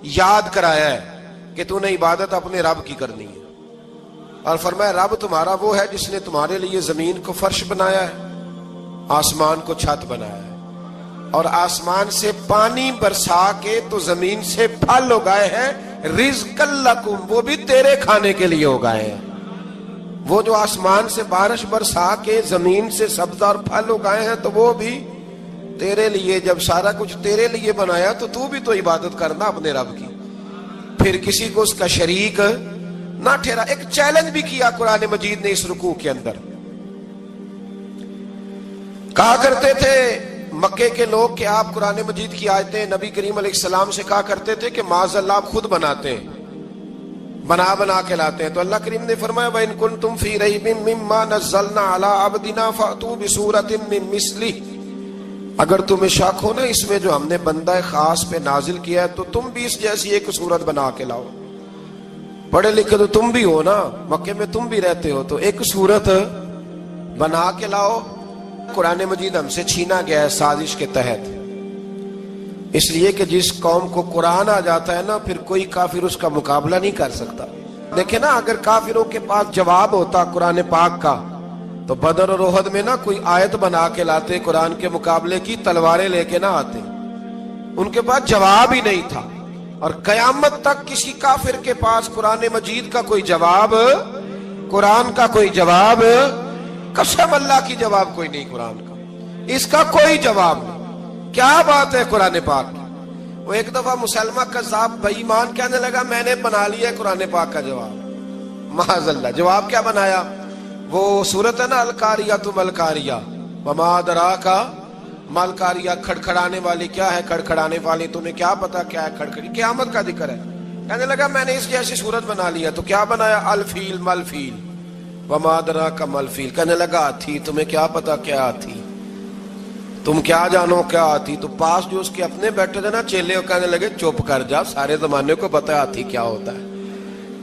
یاد کرایا ہے کہ تو نے عبادت اپنے رب کی کرنی ہے، اور فرمایا رب تمہارا وہ ہے جس نے تمہارے لیے زمین کو فرش بنایا ہے، آسمان کو چھت بنایا ہے، اور آسمان سے پانی برسا کے تو زمین سے پھل اگائے ہیں، رزقا لکم، وہ بھی تیرے کھانے کے لیے اگائے ہیں۔ وہ جو آسمان سے بارش برسا کے زمین سے سبز اور پھل اگائے ہیں تو وہ بھی تیرے لیے۔ جب سارا کچھ تیرے لیے بنایا تو بھی تو عبادت کرنا اپنے رب کی، پھر کسی کو اس کا شریک نہ ٹھہرا۔ ایک چیلنج بھی کیا قرآن مجید نے اس رکوع کے اندر۔ کہا کرتے تھے مکے کے لوگ کہ آپ قرآن مجید کی آیتیں نبی کریم علیہ السلام سے کہا کرتے تھے کہ معاذ اللہ آپ خود بناتے ہیں، بنا کے لاتے ہیں۔ تو اللہ کریم نے فرمایا وَإِن كُنتُمْ فِي رَيْبٍ مِّمَّا نَزَّلْنَا عَلَىٰ عَبْدِنَا فَأْتُوا بِسُورَةٍ مِّن مِّثْلِهِ، اگر تمہیں شک ہو نا اس میں جو ہم نے بندہ خاص پہ نازل کیا ہے تو تم بھی اس جیسی ایک صورت بنا کے لاؤ۔ پڑھے لکھے تو تم بھی ہو نا، مکے میں تم بھی رہتے ہو، تو ایک صورت بنا کے لاؤ۔ قرآن مجید ہم سے چھینا گیا ہے سازش کے تحت، اس لیے کہ جس قوم کو قرآن آ جاتا ہے نا پھر کوئی کافر اس کا مقابلہ نہیں کر سکتا۔ دیکھیں نا، اگر کافروں کے پاس جواب ہوتا قرآن پاک کا تو بدر اور احد میں نا کوئی آیت بنا کے لاتے، قرآن کے مقابلے کی تلواریں لے کے نہ آتے، ان کے پاس جواب ہی نہیں تھا۔ اور قیامت تک کسی کافر کے پاس قرآن مجید کا کوئی جواب، قرآن کا کوئی جواب، قسم اللہ کی جواب کوئی نہیں، قرآن کا اس کا کوئی جواب نہیں۔ کیا بات ہے قرآن پاک کی۔ وہ ایک دفعہ مسلمہ کذاب بے ایمان کہنے لگا میں نے بنا لیا ہے قرآن پاک کا جواب، معاذ اللہ۔ جواب کیا بنایا؟ وہ صورت ہے نا القاریۃ ما القاریۃ وما ادراک ما القاریۃ، کھڑکھڑانے والی کیا ہے، کھڑکھڑانے والی تمہیں کیا پتا کیا ہے، کھڑکھڑی قیامت کا ذکر ہے۔ کہنے لگا میں نے اس جیسی صورت بنا لیا، تو کیا بنایا؟ الفیل ملفیل وما ادراک ما الفیل۔ کہنے لگا ہاتھی، تمہیں کیا پتا کیا ہاتھی، تم کیا جانو کیا ہاتھی۔ تو پاس جو اس کے اپنے بیٹھے تھے نا چیلے، کہنے لگے چپ کر جا، سارے زمانے کو پتا ہے ہاتھی کیا ہوتا ہے۔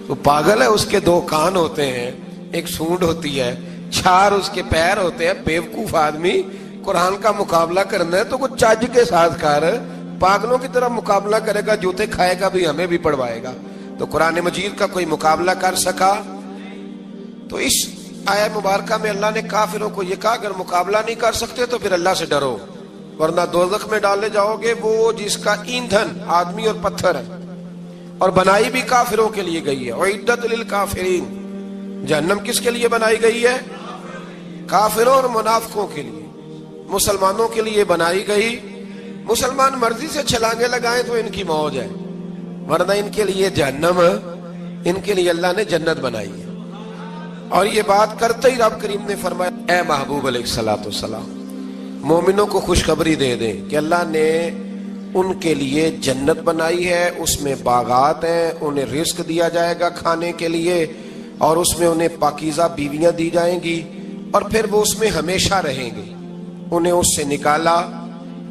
تو پاگل ہے، اس کے دو کان ہوتے ہیں، ایک سونڈ ہوتی ہے، چار اس کے پیر ہوتے ہیں۔ بیوقوف آدمی قرآن کا مقابلہ کرنا ہے تو کچھ چج کے ساتھ کر، پاگلوں کی طرح مقابلہ کرے گا، جوتے کھائے گا بھی ہمیں بھی پڑھوائے گا۔ تو قرآن مجید کا کوئی مقابلہ کر سکا؟ تو اس آیہ مبارکہ میں اللہ نے کافروں کو یہ کہا اگر مقابلہ نہیں کر سکتے تو پھر اللہ سے ڈرو، ورنہ دوزخ میں ڈالے جاؤ گے، وہ جس کا ایندھن آدمی اور پتھر ہے، اور بنائی بھی کافروں کے لیے گئی ہے۔ اعدت للکافرین، جہنم کس کے لیے بنائی گئی ہے؟ کافروں اور منافقوں کے لیے۔ مسلمانوں کے لیے بنائی گئی، مسلمان مرضی سے چھلانگے لگائیں تو ان کی موج ہے، ورنہ ان کے لیے جہنم، ان کے لیے اللہ نے جنت بنائی ہے۔ اور یہ بات کرتے ہی رب کریم نے فرمایا اے محبوب علیہ السلام، مومنوں کو خوشخبری دے دیں کہ اللہ نے ان کے لیے جنت بنائی ہے، اس میں باغات ہیں، انہیں رزق دیا جائے گا کھانے کے لیے، اور اس میں انہیں پاکیزہ بیویاں دی جائیں گی، اور پھر وہ اس میں ہمیشہ رہیں گے، انہیں اس سے نکالا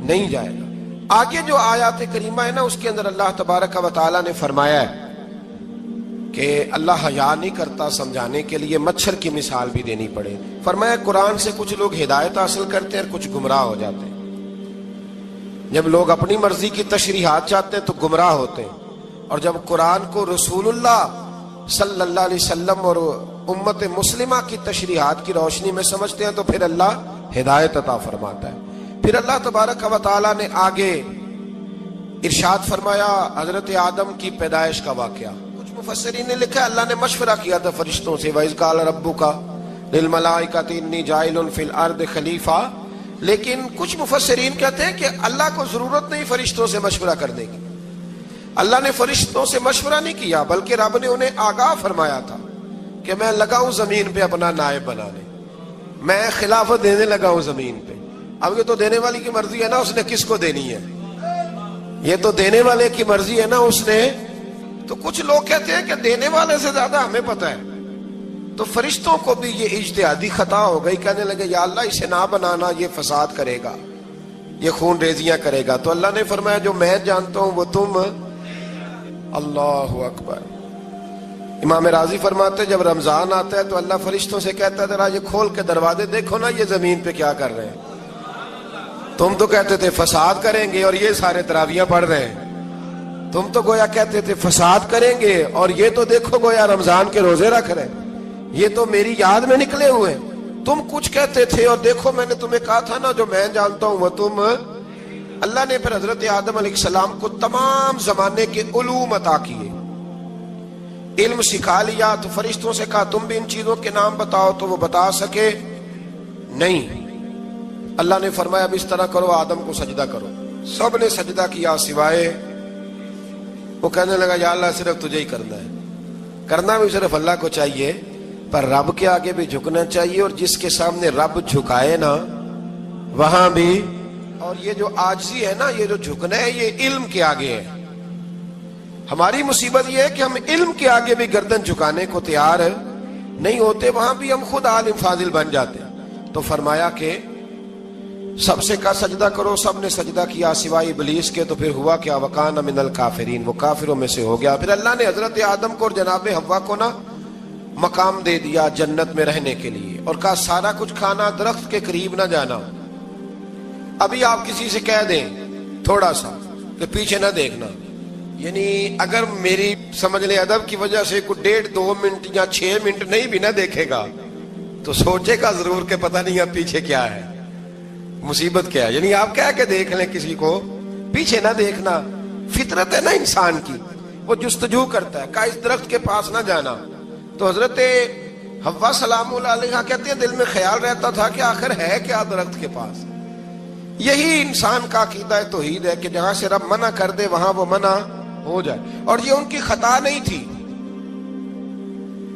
نہیں جائے گا۔ آگے جو آیات کریمہ ہے نا اس کے اندر اللہ تبارک و تعالیٰ نے فرمایا ہے کہ اللہ حیا نہیں کرتا سمجھانے کے لیے، مچھر کی مثال بھی دینی پڑے۔ فرمایا قرآن سے کچھ لوگ ہدایت حاصل کرتے ہیں اور کچھ گمراہ ہو جاتے ہیں۔ جب لوگ اپنی مرضی کی تشریحات چاہتے ہیں تو گمراہ ہوتے ہیں، اور جب قرآن کو رسول اللہ صلی اللہ علیہ وسلم اور امت مسلمہ کی تشریحات کی روشنی میں سمجھتے ہیں تو پھر اللہ ہدایت عطا فرماتا ہے۔ پھر اللہ تبارک و تعالیٰ نے آگے ارشاد فرمایا حضرت آدم کی پیدائش کا واقعہ۔ کچھ مفسرین نے لکھا اللہ نے مشورہ کیا تھا فرشتوں سے، وَإِذْ قَالَ رَبُّكَ لِلْمَلَائِكَةِ إِنِّي جَاعِلٌ فِي الْأَرْضِ خَلِيفَةً، لیکن کچھ مفسرین کہتے ہیں کہ اللہ کو ضرورت نہیں فرشتوں سے مشورہ کرنے کی، اللہ نے فرشتوں سے مشورہ نہیں کیا، بلکہ رب نے انہیں آگاہ فرمایا تھا کہ میں لگا ہوں زمین پہ اپنا نائب بنانے، میں خلافت دینے لگا ہوں زمین پہ۔ اب یہ تو دینے والی کی مرضی ہے نا اس نے کس کو دینی ہے، یہ تو دینے والے کی مرضی ہے نا اس نے۔ تو کچھ لوگ کہتے ہیں کہ دینے والے سے زیادہ ہمیں پتہ ہے، تو فرشتوں کو بھی یہ اجتہادی خطا ہو گئی، کہنے لگے یا اللہ اسے نہ بنانا، یہ فساد کرے گا، یہ خون ریزیاں کرے گا۔ تو اللہ نے فرمایا جو میں جانتا ہوں وہ تم، اللہ اکبر۔ امام راضی فرماتے جب رمضان آتا ہے تو اللہ فرشتوں سے کہتا ہے ذرا یہ کھول کے دروازے دیکھو نا یہ زمین پہ کیا کر رہے ہیں، تم تو کہتے تھے فساد کریں گے اور یہ سارے تراویحاں پڑھ رہے ہیں۔ تم تو گویا کہتے تھے فساد کریں گے، اور یہ تو دیکھو گویا رمضان کے روزے رکھ رہے ہیں، یہ تو میری یاد میں نکلے ہوئے ہیں۔ تم کچھ کہتے تھے اور دیکھو میں نے تمہیں کہا تھا نا جو میں جانتا ہوں وہ تم۔ اللہ نے پھر حضرت آدم علیہ السلام کو تمام زمانے کے علوم عطا کیے، علم سکھا لیا۔ تو فرشتوں سے کہا تم بھی ان چیزوں کے نام بتاؤ، تو وہ بتا سکے نہیں۔ اللہ نے فرمایا اب اس طرح کرو، آدم کو سجدہ کرو۔ سب نے سجدہ کیا سوائے، وہ کہنے لگا یا اللہ صرف تجھے ہی کرنا ہے، کرنا بھی صرف اللہ کو چاہیے، پر رب کے آگے بھی جھکنا چاہیے، اور جس کے سامنے رب جھکائے نا وہاں بھی۔ اور یہ جو عاجزی ہے نا، یہ جو جھکنا ہے، یہ علم کے آگے ہے۔ ہماری مصیبت یہ ہے کہ ہم علم کے آگے بھی گردن جھکانے کو تیار نہیں ہوتے، وہاں بھی ہم خود عالم فاضل بن جاتے ہیں۔ تو فرمایا کہ سب سے کہا سجدہ کرو، سب نے سجدہ کیا سوائے ابلیس کے۔ تو پھر ہوا کیا، وکان من الکافرین، وہ کافروں میں سے ہو گیا۔ پھر اللہ نے حضرت آدم کو اور جناب حوا کو نا مقام دے دیا جنت میں رہنے کے لیے، اور کہا سارا کچھ کھانا، درخت کے قریب نہ جانا۔ ابھی آپ کسی سے کہہ دیں تھوڑا سا کہ پیچھے نہ دیکھنا، یعنی اگر میری سمجھ لیں ادب کی وجہ سے کوئی 1.5-2 منٹ یا 6 منٹ نہیں بھی نہ دیکھے گا تو سوچے گا ضرور کہ پتہ نہیں اب پیچھے کیا ہے، مصیبت کیا ہے۔ یعنی آپ کہہ کے دیکھ لیں کسی کو، پیچھے نہ دیکھنا، فطرت ہے نا انسان کی، وہ جستجو کرتا ہے، کہا اس درخت کے پاس نہ جانا۔ تو حضرت حوا سلام اللہ علیہ کہتے ہیں دل میں خیال رہتا تھا کہ آخر ہے کیا درخت کے پاس۔ یہی انسان کا عقیدہ توحید ہے کہ جہاں سے رب منع کر دے وہاں وہ منع ہو جائے، اور یہ ان کی خطا نہیں تھی،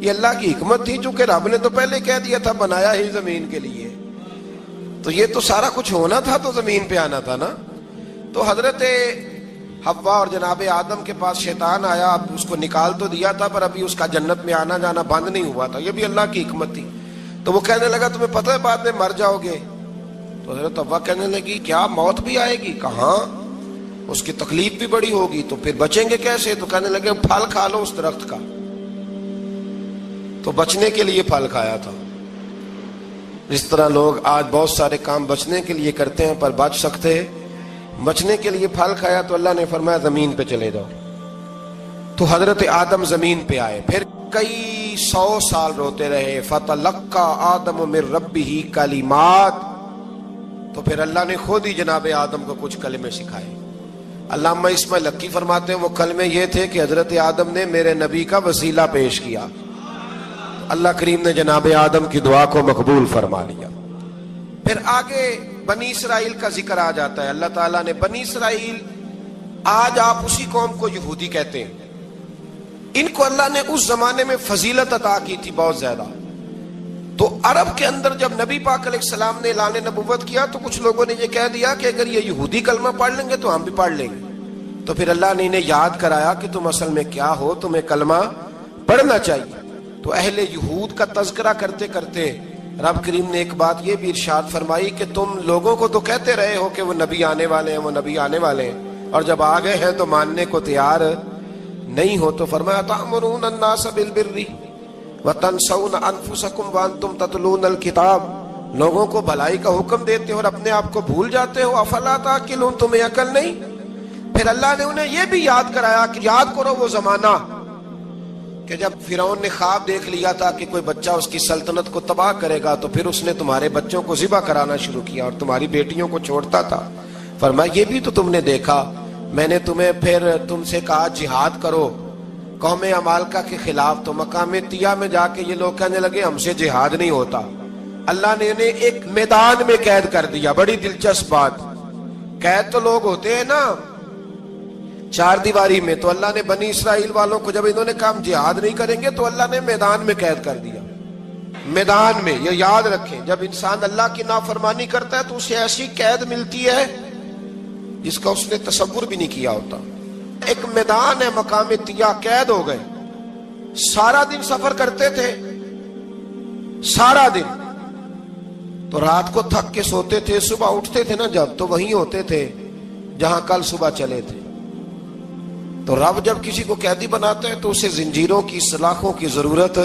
یہ اللہ کی حکمت تھی، چونکہ رب نے تو پہلے کہہ دیا تھا بنایا ہی زمین کے لیے، تو یہ تو سارا کچھ ہونا تھا تو زمین پہ آنا تھا نا۔ تو حضرت حوا اور جناب آدم کے پاس شیطان آیا، اب اس کو نکال تو دیا تھا پر ابھی اس کا جنت میں آنا جانا بند نہیں ہوا تھا، یہ بھی اللہ کی حکمت تھی۔ تو وہ کہنے لگا تمہیں پتہ ہے بعد میں مر جاؤ گے؟ تو حضرت حوا کہنے لگی کیا موت بھی آئے گی؟ کہاں، اس کی تکلیف بھی بڑی ہوگی، تو پھر بچیں گے کیسے؟ تو کہنے لگے پھل کھا لو اس درخت کا۔ تو بچنے کے لیے پھل کھایا تھا۔ اس طرح لوگ آج بہت سارے کام بچنے کے لیے کرتے ہیں پر بچ سکتے، بچنے کے لیے پھل کھایا تو اللہ نے فرمایا زمین پہ چلے جاؤ۔ تو حضرت آدم زمین پہ آئے، پھر کئی 100 سال روتے رہے۔ فَتَلَقَّى آدَمُ مِن رَبِّهِ کَلِمَاتٍ، تو پھر اللہ نے خود ہی جناب آدم کو کچھ کلمے سکھائے۔ علامہ اسماعیل حقی فرماتے ہیں وہ کلمے یہ تھے کہ حضرت آدم نے میرے نبی کا وسیلہ پیش کیا، اللہ کریم نے جناب آدم کی دعا کو مقبول فرما لیا۔ پھر آگے بنی اسرائیل کا ذکر آ جاتا ہے۔ اللہ تعالیٰ نے بنی اسرائیل، آج آپ اسی قوم کو یہودی کہتے ہیں، ان کو اللہ نے اس زمانے میں فضیلت عطا کی تھی بہت زیادہ۔ تو عرب کے اندر جب نبی پاک علیہ السلام نے اعلان نبوت کیا تو کچھ لوگوں نے یہ کہہ دیا کہ اگر یہ یہودی کلمہ پڑھ لیں گے تو ہم بھی پڑھ لیں گے۔ تو پھر اللہ نے انہیں یاد کرایا کہ تم اصل میں کیا ہو، تمہیں کلمہ پڑھنا چاہیے۔ تو اہل یہود کا تذکرہ کرتے کرتے رب کریم نے ایک بات یہ بھی ارشاد فرمائی کہ تم لوگوں کو تو کہتے رہے ہو کہ وہ نبی آنے والے ہیں، وہ نبی آنے والے ہیں، اور جب آ گئے ہیں تو ماننے کو تیار نہیں ہو۔ تو فرمایا تأمرون الناس بالبر وتنسون انفسکم وانتم تتلون الکتاب، لوگوں کو بھلائی کا حکم دیتے ہو اور اپنے آپ کو بھول جاتے ہو، افلا تعقلون، تمہیں عقل نہیں؟ پھر اللہ نے انہیں یہ بھی یاد کرایا کہ یاد کرو وہ زمانہ کہ جب فرعون نے خواب دیکھ لیا تھا کہ کوئی بچہ اس کی سلطنت کو تباہ کرے گا، تو پھر اس نے تمہارے بچوں کو ذبح کرانا شروع کیا اور تمہاری بیٹیوں کو چھوڑتا تھا۔ فرمایا یہ بھی تو تم نے دیکھا، میں نے تمہیں پھر تم سے کہا جہاد کرو قوم عمالقہ کے خلاف، تو مقام طیہ میں جا کے یہ لوگ کہنے لگے ہم سے جہاد نہیں ہوتا۔ اللہ نے انہیں ایک میدان میں قید کر دیا۔ بڑی دلچسپ بات، قید تو لوگ ہوتے ہیں نا چار دیواری میں، تو اللہ نے بنی اسرائیل والوں کو جب انہوں نے کہا ہم جہاد نہیں کریں گے تو اللہ نے میدان میں قید کر دیا۔ میدان میں، یہ یاد رکھیں، جب انسان اللہ کی نافرمانی کرتا ہے تو اسے ایسی قید ملتی ہے جس کا اس نے تصور بھی نہیں کیا ہوتا۔ ایک میدان ہے مقام طیہ، قید ہو گئے، سارا دن سفر کرتے تھے، سارا دن، تو رات کو تھک کے سوتے تھے، صبح اٹھتے تھے نا جب، تو وہیں ہوتے تھے جہاں کل صبح چلے تھے۔ تو رب جب کسی کو قیدی بناتا ہے تو اسے زنجیروں کی، سلاخوں کی ضرورت،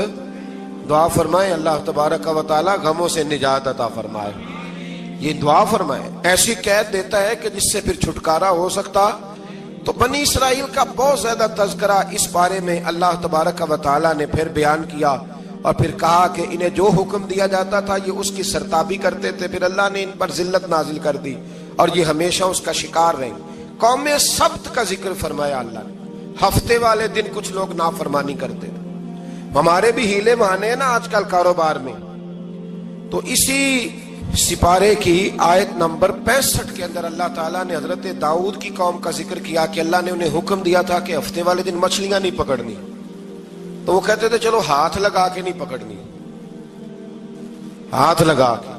دعا فرمائے اللہ تبارک و تعالی غموں سے نجات عطا فرمائے، یہ دعا فرمائے۔ ایسی قید دیتا ہے کہ جس سے پھر چھٹکارا ہو سکتا تو بنی اسرائیل کا بہت زیادہ تذکرہ اس بارے میں اللہ تبارک و تعالی نے پھر بیان کیا، اور پھر کہا کہ انہیں جو حکم دیا جاتا تھا یہ اس کی سرتابی کرتے تھے، پھر اللہ نے ان پر ذلت نازل کر دی اور یہ ہمیشہ اس کا شکار رہیں۔ قوم سبت کا ذکر فرمایا اللہ نے، ہفتے والے دن کچھ لوگ نافرمانی کرتے تھے۔ ہمارے بھی ہیلے بہانے ہیں نا آج کل کاروبار میں، تو اسی سپارے کی آیت نمبر 65 کے اندر اللہ تعالیٰ نے حضرت داؤد کی قوم کا ذکر کیا کہ اللہ نے انہیں حکم دیا تھا کہ ہفتے والے دن مچھلیاں نہیں پکڑنی، تو وہ کہتے تھے چلو ہاتھ لگا کے نہیں پکڑنی، ہاتھ لگا کے۔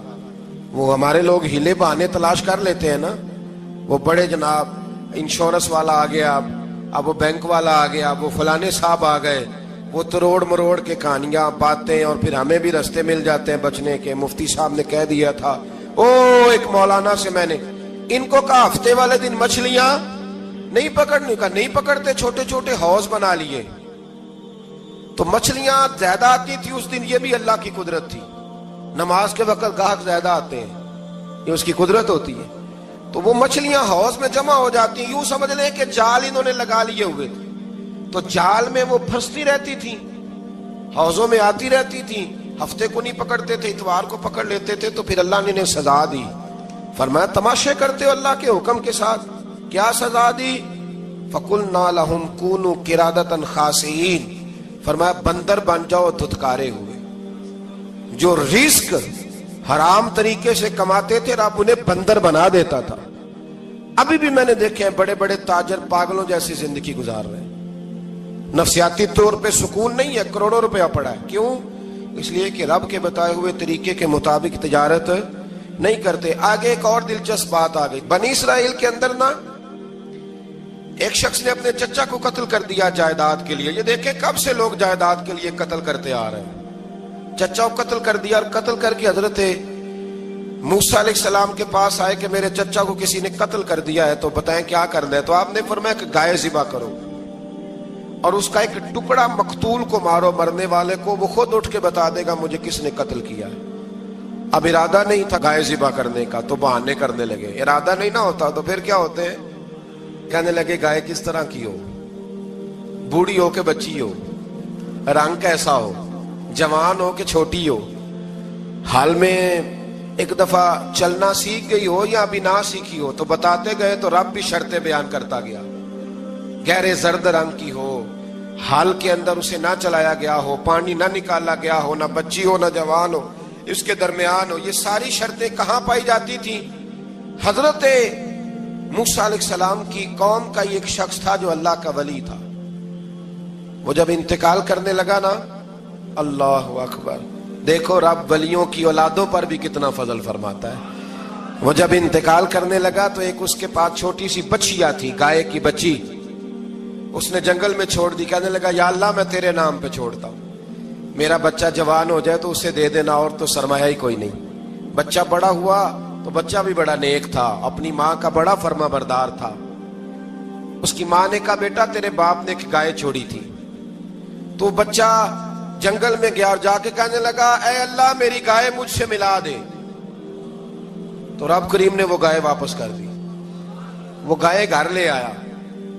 وہ ہمارے لوگ ہیلے بہانے تلاش کر لیتے ہیں نا، وہ بڑے جناب انشورنس والا آ گیا، اب وہ بینک والا آ گیا، وہ فلانے صاحب آ گئے، وہ تروڑ مروڑ کے کہانیاں باتیں، اور پھر ہمیں بھی رستے مل جاتے ہیں بچنے کے۔ مفتی صاحب نے کہہ دیا تھا، ایک مولانا سے میں نے ان کو کہا ہفتے والے دن مچھلیاں نہیں پکڑنے کا، نہیں پکڑتے، چھوٹے چھوٹے حوض بنا لیے تو مچھلیاں زیادہ آتی تھی اس دن۔ یہ بھی اللہ کی قدرت تھی، نماز کے وقت گاہک زیادہ آتے ہیں، یہ اس کی قدرت ہوتی ہے۔ تو وہ مچھلیاں حوض میں جمع ہو جاتی ہیں، یوں سمجھ لیں کہ جال انہوں نے لگا لیے ہوئے تھے، تو جال میں وہ پھنستی رہتی تھی، حوضوں میں آتی رہتی تھی۔ ہفتے کو نہیں پکڑتے تھے، اتوار کو پکڑ لیتے تھے، تو پھر اللہ نے انہیں سزا دی۔ فرمایا تماشے کرتے ہو اللہ کے حکم کے ساتھ، کیا سزا دی؟ فَقُلْنَا لَهُمْ كُونُوا قِرَادَةً خَاسِئِينَ، فرمایا بندر بن جاؤ دھتکارے ہوئے۔ جو رزق حرام طریقے سے کماتے تھے رب انہیں بندر بنا دیتا تھا۔ ابھی بھی میں نے دیکھے ہیں بڑے بڑے تاجر پاگلوں جیسی زندگی گزار رہے ہیں، نفسیاتی طور پہ سکون نہیں ہے، کروڑوں روپیہ پڑا ہے۔ کیوں؟ اس لیے کہ رب کے بتائے ہوئے طریقے کے مطابق تجارت نہیں کرتے۔ آگے ایک اور دلچسپ بات آ گئی، بنی اسرائیل کے اندر نا ایک شخص نے اپنے چچا کو قتل کر دیا جائیداد کے لیے۔ یہ دیکھیں کب سے لوگ جائیداد کے لیے قتل کرتے آ رہے ہیں۔ چچا کو قتل کر دیا، اور قتل کر کے حضرت موسیٰ علیہ السلام کے پاس آئے کہ میرے چچا کو کسی نے قتل کر دیا ہے، تو بتائیں کیا کرنا ہے؟ تو آپ نے فرمایا کہ گائے ذبح کرو، اور اس کا ایک ٹکڑا مقتول کو مارو، مرنے والے کو، وہ خود اٹھ کے بتا دے گا مجھے کس نے قتل کیا ہے۔ اب ارادہ نہیں تھا گائے ذبح کرنے کا، تو بہانے کرنے لگے۔ ارادہ نہیں نہ ہوتا تو پھر کیا ہوتے ہیں؟ کہنے لگے گائے کس طرح کی ہو، بوڑھی ہو کہ بچی ہو، رنگ کیسا ہو، جوان ہو کہ چھوٹی ہو، حال میں ایک دفعہ چلنا سیکھ گئی ہو یا ابھی نہ سیکھی ہو۔ تو بتاتے گئے تو رب بھی شرطیں بیان کرتا گیا، گہرے زرد رنگ کی ہو، حال کے اندر اسے نہ چلایا گیا ہو، پانی نہ نکالا گیا ہو، نہ بچی ہو نہ جوان ہو، اس کے درمیان ہو۔ یہ ساری شرطیں کہاں پائی جاتی تھی؟ حضرت موسیٰ علیہ السلام کی قوم کا ایک شخص تھا جو اللہ کا ولی تھا۔ وہ جب انتقال کرنے لگا نا، اللہ اکبر، دیکھو رب ولیوں کی اولادوں پر بھی کتنا فضل فرماتا ہے۔ وہ جب انتقال کرنے لگا تو ایک اس کے پاس چھوٹی سی بچیا تھی، گائے کی بچی، اس نے جنگل میں چھوڑ دی۔ کہنے لگا یا اللہ میں تیرے نام پہ چھوڑتا ہوں، میرا بچہ جوان ہو جائے تو اسے دے دینا، اور تو سرمایہ ہی کوئی نہیں۔ بچہ بڑا ہوا تو بچہ بھی بڑا نیک تھا، اپنی ماں کا بڑا فرما بردار تھا۔ اس کی ماں نے کہا بیٹا تیرے باپ نے ایک گائے چھوڑی تھی۔ تو بچہ جنگل میں گیا اور جا کے کہنے لگا اے اللہ میری گائے مجھ سے ملا دے۔ تو رب کریم نے وہ گائے واپس کر دی، وہ گائے گھر لے آیا۔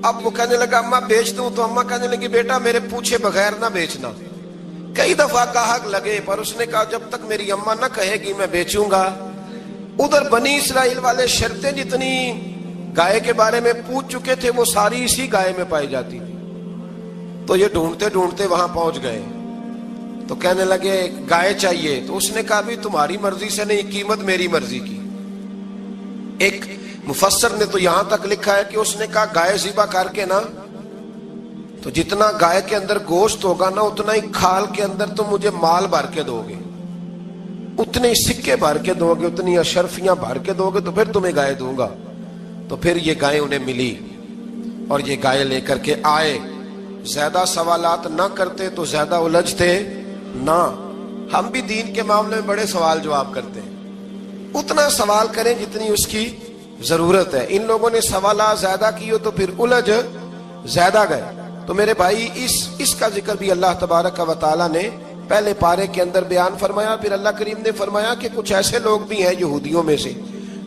اب وہ کہنے لگا اماں بیچ دوں، تو اماں کہنے لگی بیٹا میرے پوچھے بغیر نہ بیچنا۔ کئی دفعہ گاہک لگے پر اس نے کہا جب تک میری اماں نہ کہے گی میں بیچوں گا۔ ادھر بنی اسرائیل والے شرطیں جتنی گائے کے بارے میں پوچھ چکے تھے وہ ساری اسی گائے میں پائی جاتی تھی۔ تو یہ ڈھونڈتے ڈھونڈتے وہاں پہنچ گئے، تو کہنے لگے گائے چاہیے۔ تو اس نے کہا بھی تمہاری مرضی سے نہیں، قیمت میری مرضی کی۔ ایک مفسر نے تو یہاں تک لکھا ہے کہ اس نے کہا گائے ذبح کر کے نا، تو جتنا گائے کے اندر گوشت ہوگا نا اتنا ہی کھال کے اندر تو مجھے مال بھر کے دو گے، اتنے ہی سکے بھر کے دو گے، اتنی اشرفیاں بھر کے دو گے، تو پھر تمہیں گائے دوں گا۔ تو پھر یہ گائے انہیں ملی اور یہ گائے لے کر کے آئے۔ زیادہ سوالات نہ کرتے تو زیادہ الجھتے نہ۔ ہم بھی دین کے معاملے میں بڑے سوال جواب کرتے ہیں، اتنا سوال کریں جتنی اس کی ضرورت ہے۔ ان لوگوں نے سوالات زیادہ کیے تو پھر الجھ زیادہ گئے۔ تو میرے بھائی اس کا ذکر بھی اللہ تبارک و تعالیٰ نے پہلے پارے کے اندر بیان فرمایا۔ پھر اللہ کریم نے فرمایا کہ کچھ ایسے لوگ بھی ہیں یہودیوں میں سے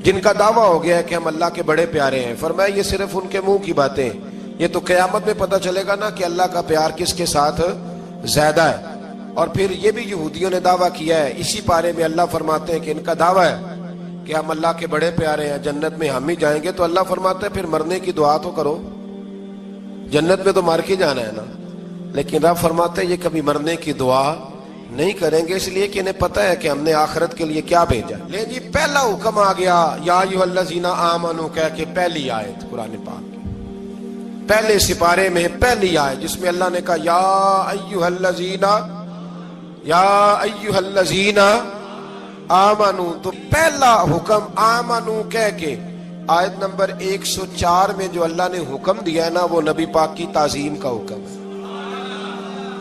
جن کا دعویٰ ہو گیا ہے کہ ہم اللہ کے بڑے پیارے ہیں، فرمایا یہ صرف ان کے منہ کی باتیں، یہ تو قیامت میں پتہ چلے گا نا کہ اللہ کا پیار کس کے ساتھ زیادہ ہے۔ اور پھر یہ بھی یہودیوں نے دعویٰ کیا ہے، اسی پارے میں اللہ فرماتے ہیں کہ ان کا دعویٰ ہے کہ ہم اللہ کے بڑے پیارے ہیں، جنت میں ہم ہی جائیں گے۔ تو اللہ فرماتا ہے پھر مرنے کی دعا تو کرو، جنت میں تو مر کے جانا ہے نا۔ لیکن رب فرماتے ہیں یہ کبھی مرنے کی دعا نہیں کریں گے، اس لیے کہ انہیں پتہ ہے کہ ہم نے آخرت کے لیے کیا بھیجا۔ لے جی پہلا حکم آ گیا، یا ایھا الذین آمنوا کہہ کے پہلی آیت قرآن پاک کی، پہلے سپارے میں پہلی آیت جس میں اللہ نے کہا یا ایھا الذین آمنوا، تو پہلا حکم آمنوا کہہ کے آیت نمبر 104 میں جو اللہ نے حکم دیا ہے نا، وہ نبی پاک کی تعظیم کا حکم ہے۔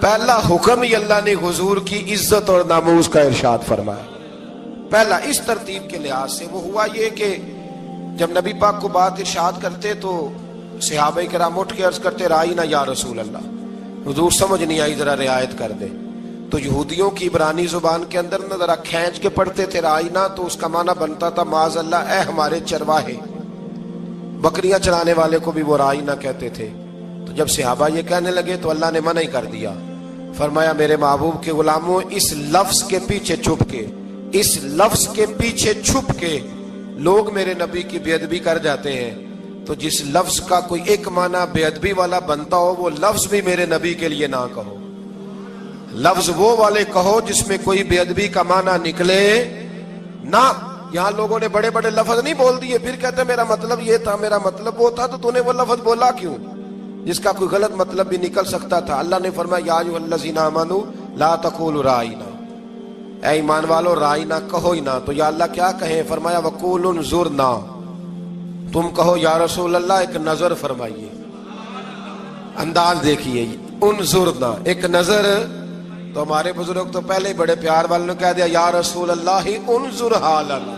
پہلا حکم ہی اللہ نے حضور کی عزت اور ناموس کا ارشاد فرمایا، پہلا اس ترتیب کے لحاظ سے۔ وہ ہوا یہ کہ جب نبی پاک کو بات ارشاد کرتے تو صحابہ کرام اٹھ کے عرض کرتے رائینا یا رسول اللہ، حضور سمجھ نہیں آئی ذرا رعایت کر دے۔ تو یہودیوں کی عبرانی زبان کے اندر نہ ذرا کھینچ کے پڑھتے تھے رائینا، تو اس کا معنی بنتا تھا معاذ اللہ اے ہمارے چرواہے، بکریاں چرانے والے کو بھی وہ رائینا کہتے تھے۔ تو جب صحابہ یہ کہنے لگے تو اللہ نے منع ہی کر دیا، فرمایا میرے محبوب کے غلاموں، اس لفظ کے پیچھے چھپ کے، اس لفظ کے پیچھے چھپ کے لوگ میرے نبی کی بے ادبی کر جاتے ہیں، تو جس لفظ کا کوئی ایک معنی بے ادبی والا بنتا ہو وہ لفظ بھی میرے نبی کے لیے نہ کہو، لفظ وہ والے کہو جس میں کوئی بے ادبی کا معنی نکلے نہ۔ یہاں لوگوں نے بڑے بڑے لفظ نہیں بول دیے، پھر کہتے میرا مطلب یہ تھا، میرا مطلب وہ تھا، تو تو نے وہ لفظ بولا کیوں جس کا کوئی غلط مطلب بھی نکل سکتا تھا۔ اللہ نے فرمایا یا ایھا الذین آمنوا لا تقولوا رائینا، اے ایمان والو رائینا کہو ہی نہ۔ تو یا اللہ کیا کہیں؟ فرمایا وقولوا انظرنا، تم کہو یا رسول اللہ ایک نظر فرمائیے، انداز دیکھیے، انظرنا ایک نظر۔ تو ہمارے بزرگ تو پہلے ہی بڑے پیار والوں نے کہہ دیا یا رسول اللہ انظر حالنا،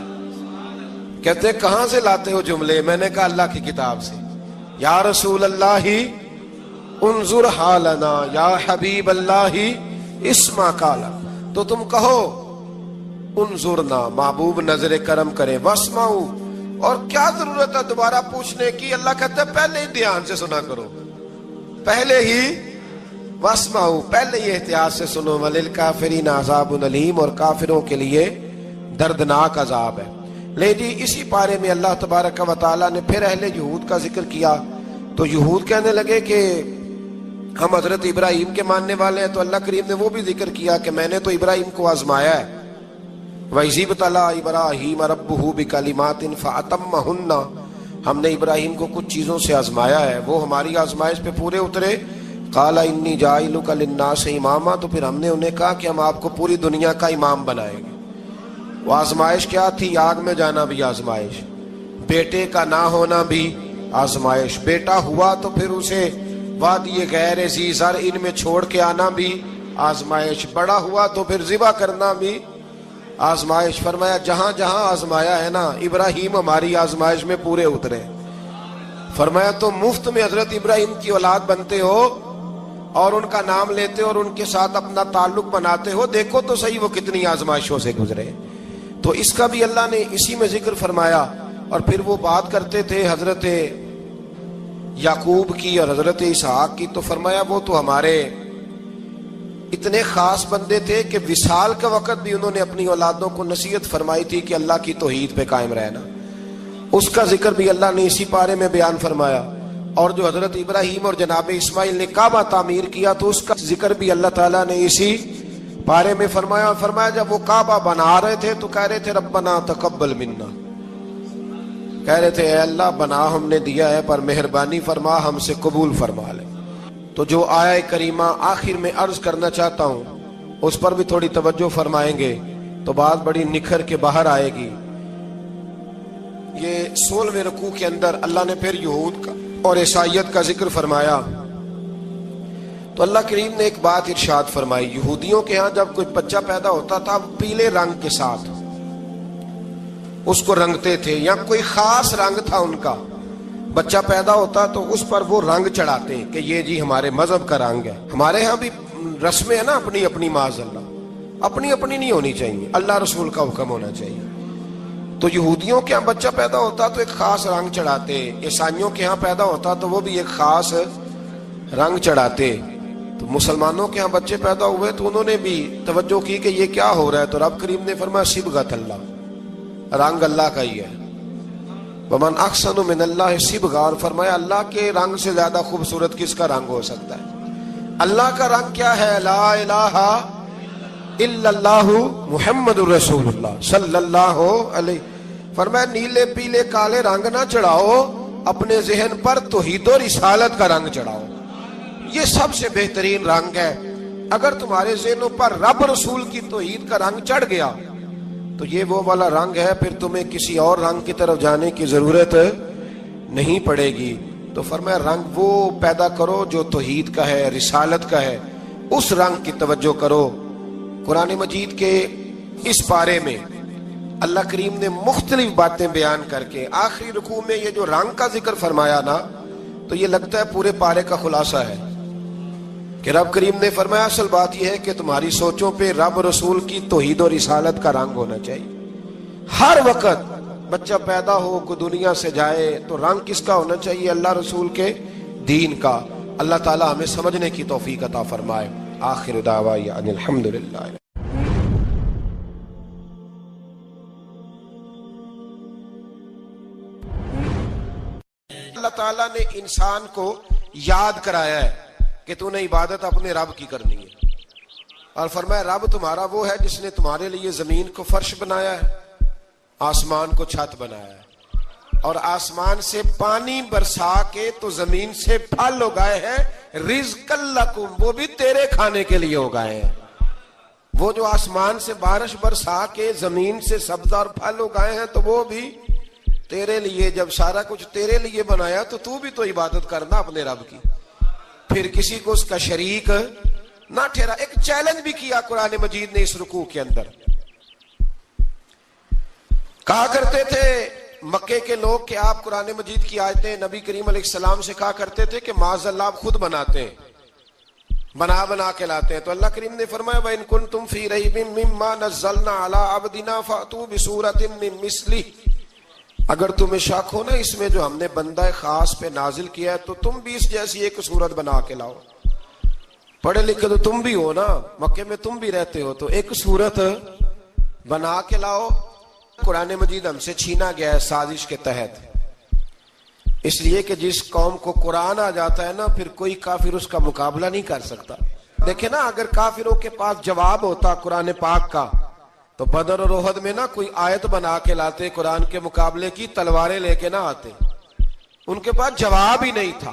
کہتے کہاں سے لاتے ہو جملے؟ میں نے کہا اللہ کی کتاب سے، یا رسول اللہ انظر حالنا یا حبیب اللہ اسمع قالا، تو تم کہو انظرنا، محبوب نظر کرم کرے، واسمعوا، اور کیا ضرورت ہے دوبارہ پوچھنے کی؟ اللہ کہتا ہے پہلے ہی دھیان سے سنا کرو، پہلے ہی واسمعوا، پہلے ہی احتیاط سے سنو، وللکافرین عذاب علیم، اور کافروں کے لیے دردناک عذاب ہے۔ لے جی اسی پارے میں اللہ تبارک و تعالیٰ نے پھر اہل یہود کا ذکر کیا، تو یہود کہنے لگے کہ ہم حضرت ابراہیم کے ماننے والے ہیں، تو اللہ کریم نے وہ بھی ذکر کیا کہ میں نے تو ابراہیم کو آزمایا ہے، وَإِذِ ابْتَلَىٰ إِبْرَاهِيمَ رَبُّهُ بِكَلِمَاتٍ فَأَتَمَّهُنَّ، ہم نے ابراہیم کو کچھ چیزوں سے آزمایا ہے، وہ ہماری آزمائش پہ پورے اترے۔ قَالَ إِنِّي جَاعِلُكَ لِلنَّاسِ إِمَامًا، تو پھر ہم نے انہیں کہا کہ ہم آپ کو پوری دنیا کا امام بنائیں گے۔ وہ آزمائش کیا تھی؟ آگ میں جانا بھی آزمائش، بیٹے کا نہ ہونا بھی آزمائش، بیٹا ہوا تو پھر اسے وادی غیر ذی زرع میں چھوڑ کے آنا بھی آزمائش، بڑا ہوا تو پھر ذبح کرنا بھی آزمائش۔ فرمایا جہاں جہاں آزمایا ہے نا، ابراہیم ہماری آزمائش میں پورے اترے۔ فرمایا تو مفت میں حضرت ابراہیم کی اولاد بنتے ہو اور ان کا نام لیتے ہو اور ان کے ساتھ اپنا تعلق بناتے ہو، دیکھو تو صحیح وہ کتنی آزمائشوں سے گزرے۔ تو اس کا بھی اللہ نے اسی میں ذکر فرمایا۔ اور پھر وہ بات کرتے تھے حضرت یعقوب کی اور حضرت اسحاق کی، تو فرمایا وہ تو ہمارے اتنے خاص بندے تھے کہ وصال کے وقت بھی انہوں نے اپنی اولادوں کو نصیحت فرمائی تھی کہ اللہ کی توحید پہ قائم رہنا، اس کا ذکر بھی اللہ نے اسی پارے میں بیان فرمایا۔ اور جو حضرت ابراہیم اور جناب اسماعیل نے کعبہ تعمیر کیا تو اس کا ذکر بھی اللہ تعالیٰ نے اسی پارے میں فرمایا۔ فرمایا جب وہ کعبہ بنا رہے تھے تو کہہ رہے تھے ربنا تقبل منا، کہہ رہے تھے اے اللہ بنا ہم نے دیا ہے پر مہربانی فرما ہم سے قبول فرما لے۔ تو جو آیہ کریمہ آخر میں عرض کرنا چاہتا ہوں اس پر بھی تھوڑی توجہ فرمائیں گے تو بات بڑی نکھر کے باہر آئے گی۔ یہ 16ویں رکوع کے اندر اللہ نے پھر یہود کا اور عیسائیت کا ذکر فرمایا، تو اللہ کریم نے ایک بات ارشاد فرمائی، یہودیوں کے ہاں جب کوئی بچہ پیدا ہوتا تھا پیلے رنگ کے ساتھ اس کو رنگتے تھے، یا کوئی خاص رنگ تھا ان کا، بچہ پیدا ہوتا تو اس پر وہ رنگ چڑھاتے کہ یہ جی ہمارے مذہب کا رنگ ہے۔ ہمارے ہاں بھی رسمیں ہیں نا اپنی اپنی، معاذ اللہ اپنی اپنی نہیں ہونی چاہیے، اللہ رسول کا حکم ہونا چاہیے۔ تو یہودیوں کے ہاں بچہ پیدا ہوتا تو ایک خاص رنگ چڑھاتے، عیسائیوں کے ہاں پیدا ہوتا تو وہ بھی ایک خاص رنگ چڑھاتے. تو مسلمانوں کے ہاں بچے پیدا ہوئے تو انہوں نے بھی توجہ کی کہ یہ کیا ہو رہا ہے. تو رب کریم نے فرمایا صبغۃ اللہ، رنگ اللہ کا ہی ہے. ومن احسن من اللہ صبغہ، اور فرمایا اللہ کے رنگ سے زیادہ خوبصورت کس کا رنگ ہو سکتا ہے. اللہ کا رنگ کیا ہے؟ لا الہ الا اللہ محمد الرسول اللہ صلی اللہ علیہ. فرمایا نیلے پیلے کالے رنگ نہ چڑھاؤ، اپنے ذہن پر توحید و رسالت کا رنگ چڑھاؤ. یہ سب سے بہترین رنگ ہے. اگر تمہارے ذہنوں پر رب رسول کی توحید کا رنگ چڑھ گیا تو یہ وہ والا رنگ ہے، پھر تمہیں کسی اور رنگ کی طرف جانے کی ضرورت نہیں پڑے گی. تو فرمایا رنگ وہ پیدا کرو جو توحید کا ہے، رسالت کا ہے، اس رنگ کی توجہ کرو. قرآن مجید کے اس پارے میں اللہ کریم نے مختلف باتیں بیان کر کے آخری رکوع میں یہ جو رنگ کا ذکر فرمایا نا، تو یہ لگتا ہے پورے پارے کا خلاصہ ہے کہ رب کریم نے فرمایا اصل بات یہ ہے کہ تمہاری سوچوں پہ رب رسول کی توحید و رسالت کا رنگ ہونا چاہیے. ہر وقت بچہ پیدا ہو، کوئی دنیا سے جائے تو رنگ کس کا ہونا چاہیے؟ اللہ رسول کے دین کا. اللہ تعالی ہمیں سمجھنے کی توفیق عطا فرمائے. آخر دعوانا ان الحمدللہ. اللہ تعالیٰ نے انسان کو یاد کرایا ہے کہ تو نے عبادت اپنے رب کی کرنی ہے، اور فرمایا رب تمہارا وہ ہے جس نے تمہارے لیے زمین کو فرش بنایا ہے، آسمان کو چھت بنایا ہے، اور آسمان سے پانی برسا کے تو زمین سے پھل اگائے ہیں. رزقا لکم، وہ بھی تیرے کھانے کے لیے اگائے ہیں. وہ جو آسمان سے بارش برسا کے زمین سے سبز اور پھل اگائے ہیں تو وہ بھی تیرے لیے. جب سارا کچھ تیرے لیے بنایا تو بھی تو عبادت کرنا اپنے رب کی، پھر کسی کو اس کا شریک نہ ٹھہرا. ایک چیلنج بھی کیا قرآن مجید نے اس رکوع کے اندر. کہا کرتے تھے مکے کے لوگ کہ آپ قرآن مجید کی آیتیں نبی کریم علیہ السلام سے کہا کرتے تھے کہ معاذ اللہ آپ خود بناتے ہیں، بنا کے لاتے ہیں. تو اللہ کریم نے فرمایا وَإِن كُنتُمْ فِي رَيْبٍ مِّمَّا نَزَّلْنَا عَلَىٰ عَبْدِنَا فَأْتُوا بِسُورَةٍ مِّن مِّثْلِهِ، اگر تمہیں شک ہو نا اس میں جو ہم نے بندہ خاص پہ نازل کیا ہے تو تم بھی اس جیسی ایک صورت بنا کے لاؤ. پڑھے لکھے تو تم بھی ہو نا، مکے میں تم بھی رہتے ہو، تو ایک صورت بنا کے لاؤ. قرآن مجید ہم سے چھینا گیا ہے سازش کے تحت، اس لیے کہ جس قوم کو قرآن آ جاتا ہے نا پھر کوئی کافر اس کا مقابلہ نہیں کر سکتا. دیکھیں نا اگر کافروں کے پاس جواب ہوتا قرآن پاک کا تو بدر اور احد میں نا کوئی آیت بنا کے لاتے، قرآن کے مقابلے کی تلواریں لے کے نہ آتے. ان کے پاس جواب ہی نہیں تھا.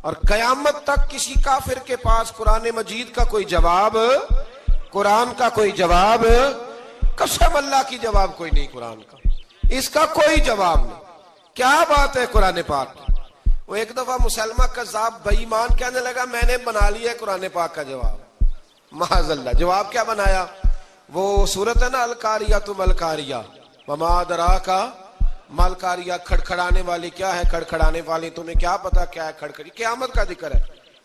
اور قیامت تک کسی کافر کے پاس قرآن مجید کا کوئی جواب، قرآن کا کوئی جواب، قسم اللہ کی جواب کوئی نہیں قرآن کا، اس کا کوئی جواب نہیں. کیا بات ہے قرآن پاک کی. وہ ایک دفعہ مسلمہ کذاب بے ایمان کہنے لگا میں نے بنا لیا ہے قرآن پاک کا جواب. معاذ اللہ. جواب کیا بنایا؟ وہ صورت ہے نا القاریۃ ما القاریۃ وما ادراک ما القاریۃ، کھڑکھڑانے والی کیا ہے، کھڑکھڑانے والی تمہیں کیا پتا کیا ہے کھڑکھڑی، قیامت کا ذکر ہے.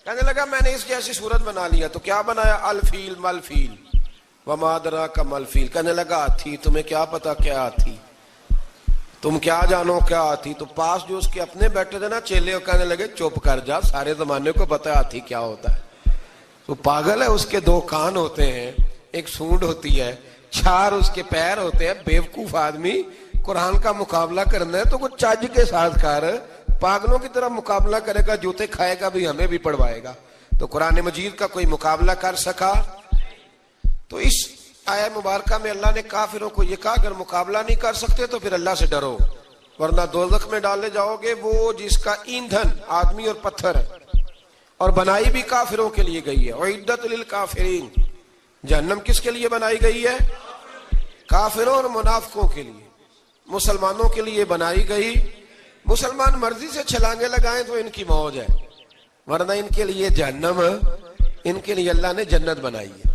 کہنے لگا میں نے اس جیسی صورت بنا لیا. تو کیا بنایا؟ الفیل ملفیل وما ادراک ما الفیل. کہنے لگا ہاتھی، تمہیں کیا پتا کیا ہاتھی، تم کیا جانو کیا ہاتھی. تو پاس جو اس کے اپنے بیٹھے تھے نا چیلے، کہنے لگے چپ کر جا، سارے زمانے کو پتا ہے ہاتھی کیا ہوتا ہے. تو پاگل ہے، اس کے دو کان ہوتے ہیں، ایک سونڈ ہوتی ہے، چار اس کے پیر ہوتے ہیں. بیوقوف آدمی قرآن کا مقابلہ کرنا ہے تو کچھ چج کے ساتھ کر، پاگلوں کی طرح مقابلہ کرے گا، جوتے کھائے گا بھی ہمیں بھی پڑھوائے گا. تو قرآن مجید کا کوئی مقابلہ کر سکا؟ تو اس آیہ مبارکہ میں اللہ نے کافروں کو یہ کہا اگر مقابلہ نہیں کر سکتے تو پھر اللہ سے ڈرو ورنہ دوزخ میں ڈالے جاؤ گے. وہ جس کا ایندھن آدمی اور پتھر ہے اور بنائی بھی کافروں کے لیے گئی ہے. اعدت للکافرین، جہنم کس کے لیے بنائی گئی ہے؟ کافروں اور منافقوں کے لیے. مسلمانوں کے لیے بنائی گئی. مسلمان مرضی سے چھلانگے لگائیں تو ان کی موج ہے، ورنہ ان کے لیے جہنم، ان کے لیے اللہ نے جنت بنائی ہے.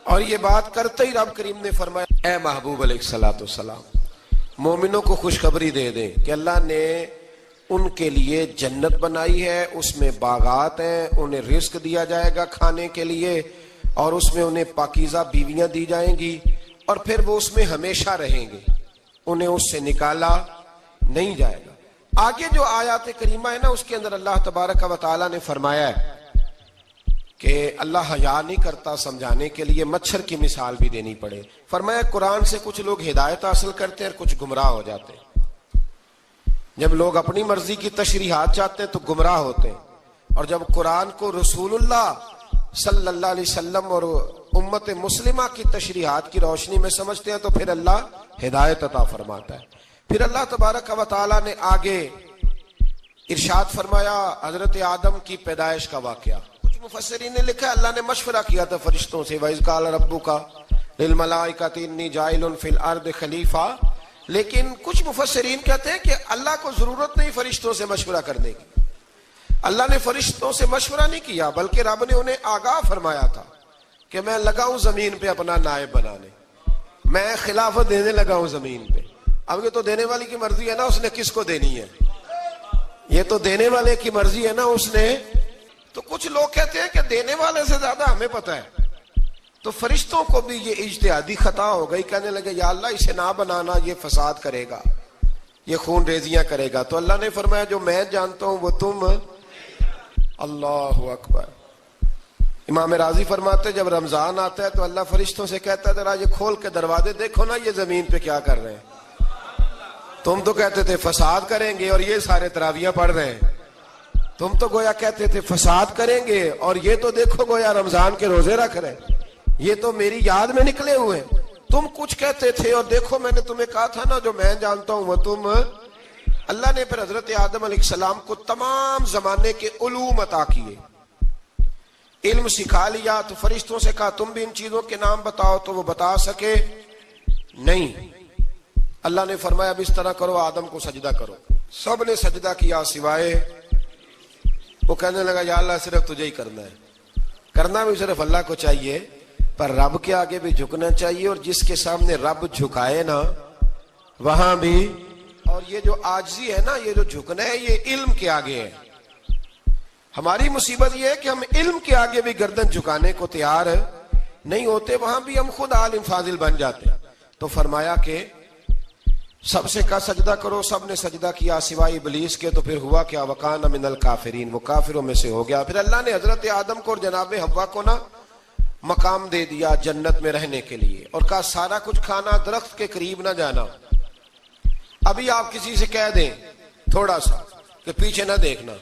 اور یہ بات کرتے ہی رب کریم نے فرمایا اے محبوب علیہ الصلوۃ والسلام مومنوں کو خوشخبری دے دیں کہ اللہ نے ان کے لیے جنت بنائی ہے، اس میں باغات ہیں، انہیں رزق دیا جائے گا کھانے کے لیے، اور اس میں انہیں پاکیزہ بیویاں دی جائیں گی، اور پھر وہ اس میں ہمیشہ رہیں گے. انہیں اس سے نکالا نہیں جائے گا۔ آگے جو آیات کریمہ ہے نا، اس کے اندر اللہ تبارک و تعالیٰ نے فرمایا ہے کہ اللہ حیا نہیں کرتا سمجھانے کے لیے مچھر کی مثال بھی دینی پڑے۔ فرمایا قرآن سے کچھ لوگ ہدایت حاصل کرتے ہیں اور کچھ گمراہ ہو جاتے ہیں۔ جب لوگ اپنی مرضی کی تشریحات چاہتے ہیں تو گمراہ ہوتے ہیں، اور جب قرآن کو رسول اللہ صلی اللہ علیہ وسلم اور امت مسلمہ کی تشریحات کی روشنی میں سمجھتے ہیں تو پھر اللہ ہدایت عطا فرماتا ہے۔ پھر اللہ تبارک و تعالیٰ نے آگے ارشاد فرمایا حضرت آدم کی پیدائش کا واقعہ۔ کچھ مفسرین نے لکھا اللہ نے مشورہ کیا تھا فرشتوں سے، وَإِذْ قَالَ رَبُّكَ لِلْمَلَائِكَةِ إِنِّي جَاعِلٌ فِي الْأَرْضِ خَلِيفَةً، لیکن کچھ مفسرین کہتے ہیں کہ اللہ کو ضرورت نہیں فرشتوں سے مشورہ کرنے کی۔ اللہ نے فرشتوں سے مشورہ نہیں کیا، بلکہ رب نے انہیں آگاہ فرمایا تھا کہ میں لگا ہوں زمین پہ اپنا نائب بنانے، میں خلافت دینے لگا ہوں زمین پہ۔ اب یہ تو دینے والی کی مرضی ہے نا اس نے کس کو دینی ہے، یہ تو دینے والے کی مرضی ہے نا اس نے۔ تو کچھ لوگ کہتے ہیں کہ دینے والے سے زیادہ ہمیں پتہ ہے، تو فرشتوں کو بھی یہ اجتہادی خطا ہو گئی، کہنے لگے یا اللہ اسے نہ بنانا، یہ فساد کرے گا، یہ خون ریزیاں کرے گا۔ تو اللہ نے فرمایا جو میں جانتا ہوں وہ تم، اللہ اکبر۔ امام راضی فرماتے جب رمضان آتا ہے تو اللہ فرشتوں سے کہتا ہے ذرا یہ کھول کے دروازے دیکھو نا یہ زمین پہ کیا کر رہے ہیں، تم تو کہتے تھے فساد کریں گے اور یہ سارے تراویحیں پڑھ رہے ہیں، تم تو گویا کہتے تھے فساد کریں گے اور یہ تو دیکھو گویا رمضان کے روزے رکھ رہے ہیں، یہ تو میری یاد میں نکلے ہوئے ہیں۔ تم کچھ کہتے تھے اور دیکھو میں نے تمہیں کہا تھا نا جو میں جانتا ہوں وہ تم۔ اللہ نے پھر حضرت آدم علیہ السلام کو تمام زمانے کے علوم عطا کیے، علم سکھا لیا۔ تو فرشتوں سے کہا تم بھی ان چیزوں کے نام بتاؤ، تو وہ بتا سکے نہیں۔ اللہ نے فرمایا اب اس طرح کرو آدم کو سجدہ کرو، سب نے سجدہ کیا سوائے، وہ کہنے لگا یا اللہ صرف تجھے ہی کرنا ہے، کرنا بھی صرف اللہ کو چاہیے، پر رب کے آگے بھی جھکنا چاہیے، اور جس کے سامنے رب جھکائے نا وہاں بھی۔ اور یہ جو عاجزی ہے نا، یہ جو جھکنا ہے یہ علم کے آگے ہے۔ ہماری مصیبت یہ ہے کہ ہم علم کے آگے بھی گردن جھکانے کو تیار نہیں ہوتے، وہاں بھی ہم خود عالم فاضل بن جاتے ہیں۔ تو فرمایا کہ سب سے کہا سجدہ کرو، سب نے سجدہ کیا سوائے ابلیس کے۔ تو پھر ہوا کیا وَكَانَ مِنَ الْكَافِرِينَ، وہ کافروں میں سے ہو گیا۔ پھر اللہ نے حضرت آدم کو اور جناب حوا کو نا مقام دے دیا جنت میں رہنے کے لیے، اور کہا سارا کچھ کھانا، درخت کے قریب نہ جانا۔ ابھی آپ کسی سے کہہ دیں تھوڑا سا کہ پیچھے نہ دیکھنا،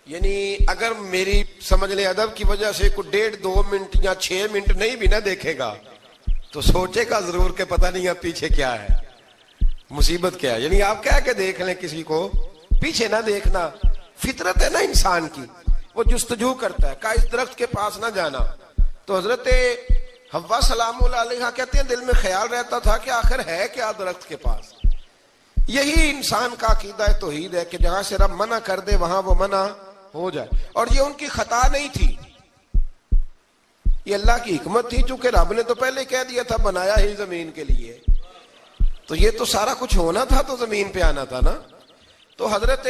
یعنی اگر میری سمجھ لیں ادب کی وجہ سے کوئی 1.5-2 منٹ یا 6 منٹ نہیں بھی نہ دیکھے گا تو سوچے گا ضرور کہ پتہ نہیں اب پیچھے کیا ہے، مصیبت کیا ہے۔ یعنی آپ کہہ کے دیکھ لیں کسی کو، پیچھے نہ دیکھنا، فطرت ہے نا انسان کی، وہ جستجو کرتا ہے، کہا اس درخت کے پاس نہ جانا۔ تو حضرت حوا سلام اللہ علیہ کہتے ہیں دل میں خیال رہتا تھا کہ آخر ہے کیا درخت کے پاس۔ یہی انسان کا عقیدہ توحید ہے کہ جہاں سے رب منع کر دے وہاں وہ منع ہو جائے، اور یہ ان کی خطا نہیں تھی، یہ اللہ کی حکمت تھی، چونکہ رب نے تو پہلے کہہ دیا تھا بنایا ہی زمین کے لیے، تو یہ تو سارا کچھ ہونا تھا تو زمین پہ آنا تھا نا۔ تو حضرت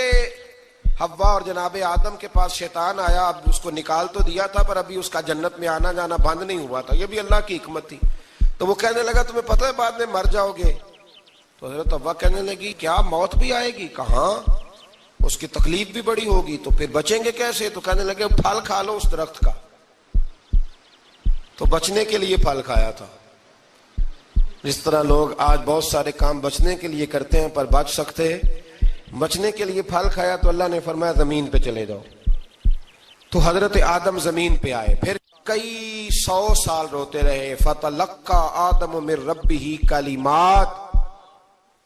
حوا اور جناب آدم کے پاس شیطان آیا، اب اس کو نکال تو دیا تھا پر ابھی اس کا جنت میں آنا جانا بند نہیں ہوا تھا، یہ بھی اللہ کی حکمت تھی۔ تو وہ کہنے لگا تمہیں پتہ ہے بعد میں مر جاؤ گے؟ تو حضرت حوا کہنے لگی کیا موت بھی آئے گی؟ کہاں، اس کی تکلیف بھی بڑی ہوگی، تو پھر بچیں گے کیسے؟ تو کہنے لگے پھل کھا لو اس درخت کا۔ تو بچنے کے لیے پھل کھایا تھا۔ جس طرح لوگ آج بہت سارے کام بچنے کے لیے کرتے ہیں پر بچ سکتے، بچنے کے لیے پھل کھایا تو اللہ نے فرمایا زمین پہ چلے جاؤ۔ تو حضرت آدم زمین پہ آئے، پھر کئی 100 سال روتے رہے۔ فَتَلَقَّى آدَمُ مِن رَبِّهِ کَلِمَاتٍ،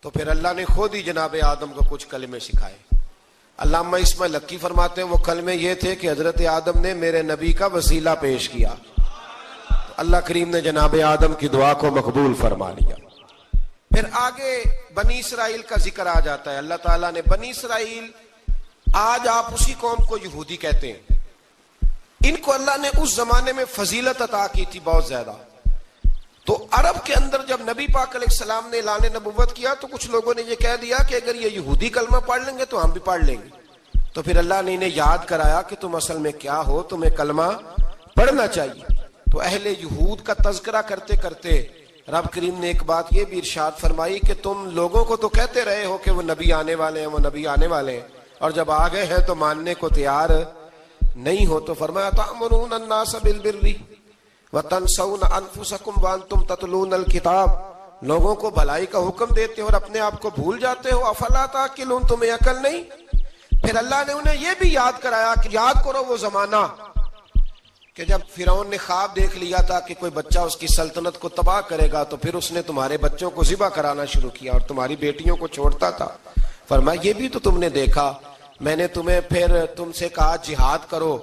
تو پھر اللہ نے خود ہی جناب آدم کو کچھ کلمے سکھائے۔ علامہ اسماعیل لکی فرماتے ہیں وہ کلمے یہ تھے کہ حضرت آدم نے میرے نبی کا وسیلہ پیش کیا، اللہ کریم نے جناب آدم کی دعا کو مقبول فرما لیا۔ پھر آگے بنی اسرائیل کا ذکر آ جاتا ہے۔ اللہ تعالیٰ نے بنی اسرائیل، آج آپ اسی قوم کو یہودی کہتے ہیں، ان کو اللہ نے اس زمانے میں فضیلت عطا کی تھی بہت زیادہ۔ تو عرب کے اندر جب نبی پاک علیہ السلام نے اعلان نبوت کیا تو کچھ لوگوں نے یہ کہہ دیا کہ اگر یہ یہودی کلمہ پڑھ لیں گے تو ہم بھی پڑھ لیں گے۔ تو پھر اللہ نے انہیں یاد کرایا کہ تم اصل میں کیا ہو، تمہیں کلمہ پڑھنا چاہیے۔ تو اہل یہود کا تذکرہ کرتے کرتے رب کریم نے ایک بات یہ بھی ارشاد فرمائی کہ تم لوگوں کو تو کہتے رہے ہو کہ وہ نبی آنے والے ہیں، وہ نبی آنے والے ہیں، اور جب آ گئے ہیں تو ماننے کو تیار نہیں ہو. تو فرمایا تأمرون الناس بالبر وتنسون انفسکم وانتم تتلون الکتاب، لوگوں کو بھلائی کا حکم دیتے ہو اور اپنے آپ کو بھول جاتے ہو. افلا تعقلون، تمہیں عقل نہیں؟ پھر اللہ نے انہیں یہ بھی یاد کرایا کہ یاد کرو وہ زمانہ کہ جب فرعون نے خواب دیکھ لیا تھا کہ کوئی بچہ اس کی سلطنت کو تباہ کرے گا، تو پھر اس نے تمہارے بچوں کو ذبح کرانا شروع کیا اور تمہاری بیٹیوں کو چھوڑتا تھا. فرمایا یہ بھی تو تم نے دیکھا، میں نے تمہیں پھر تم سے کہا جہاد کرو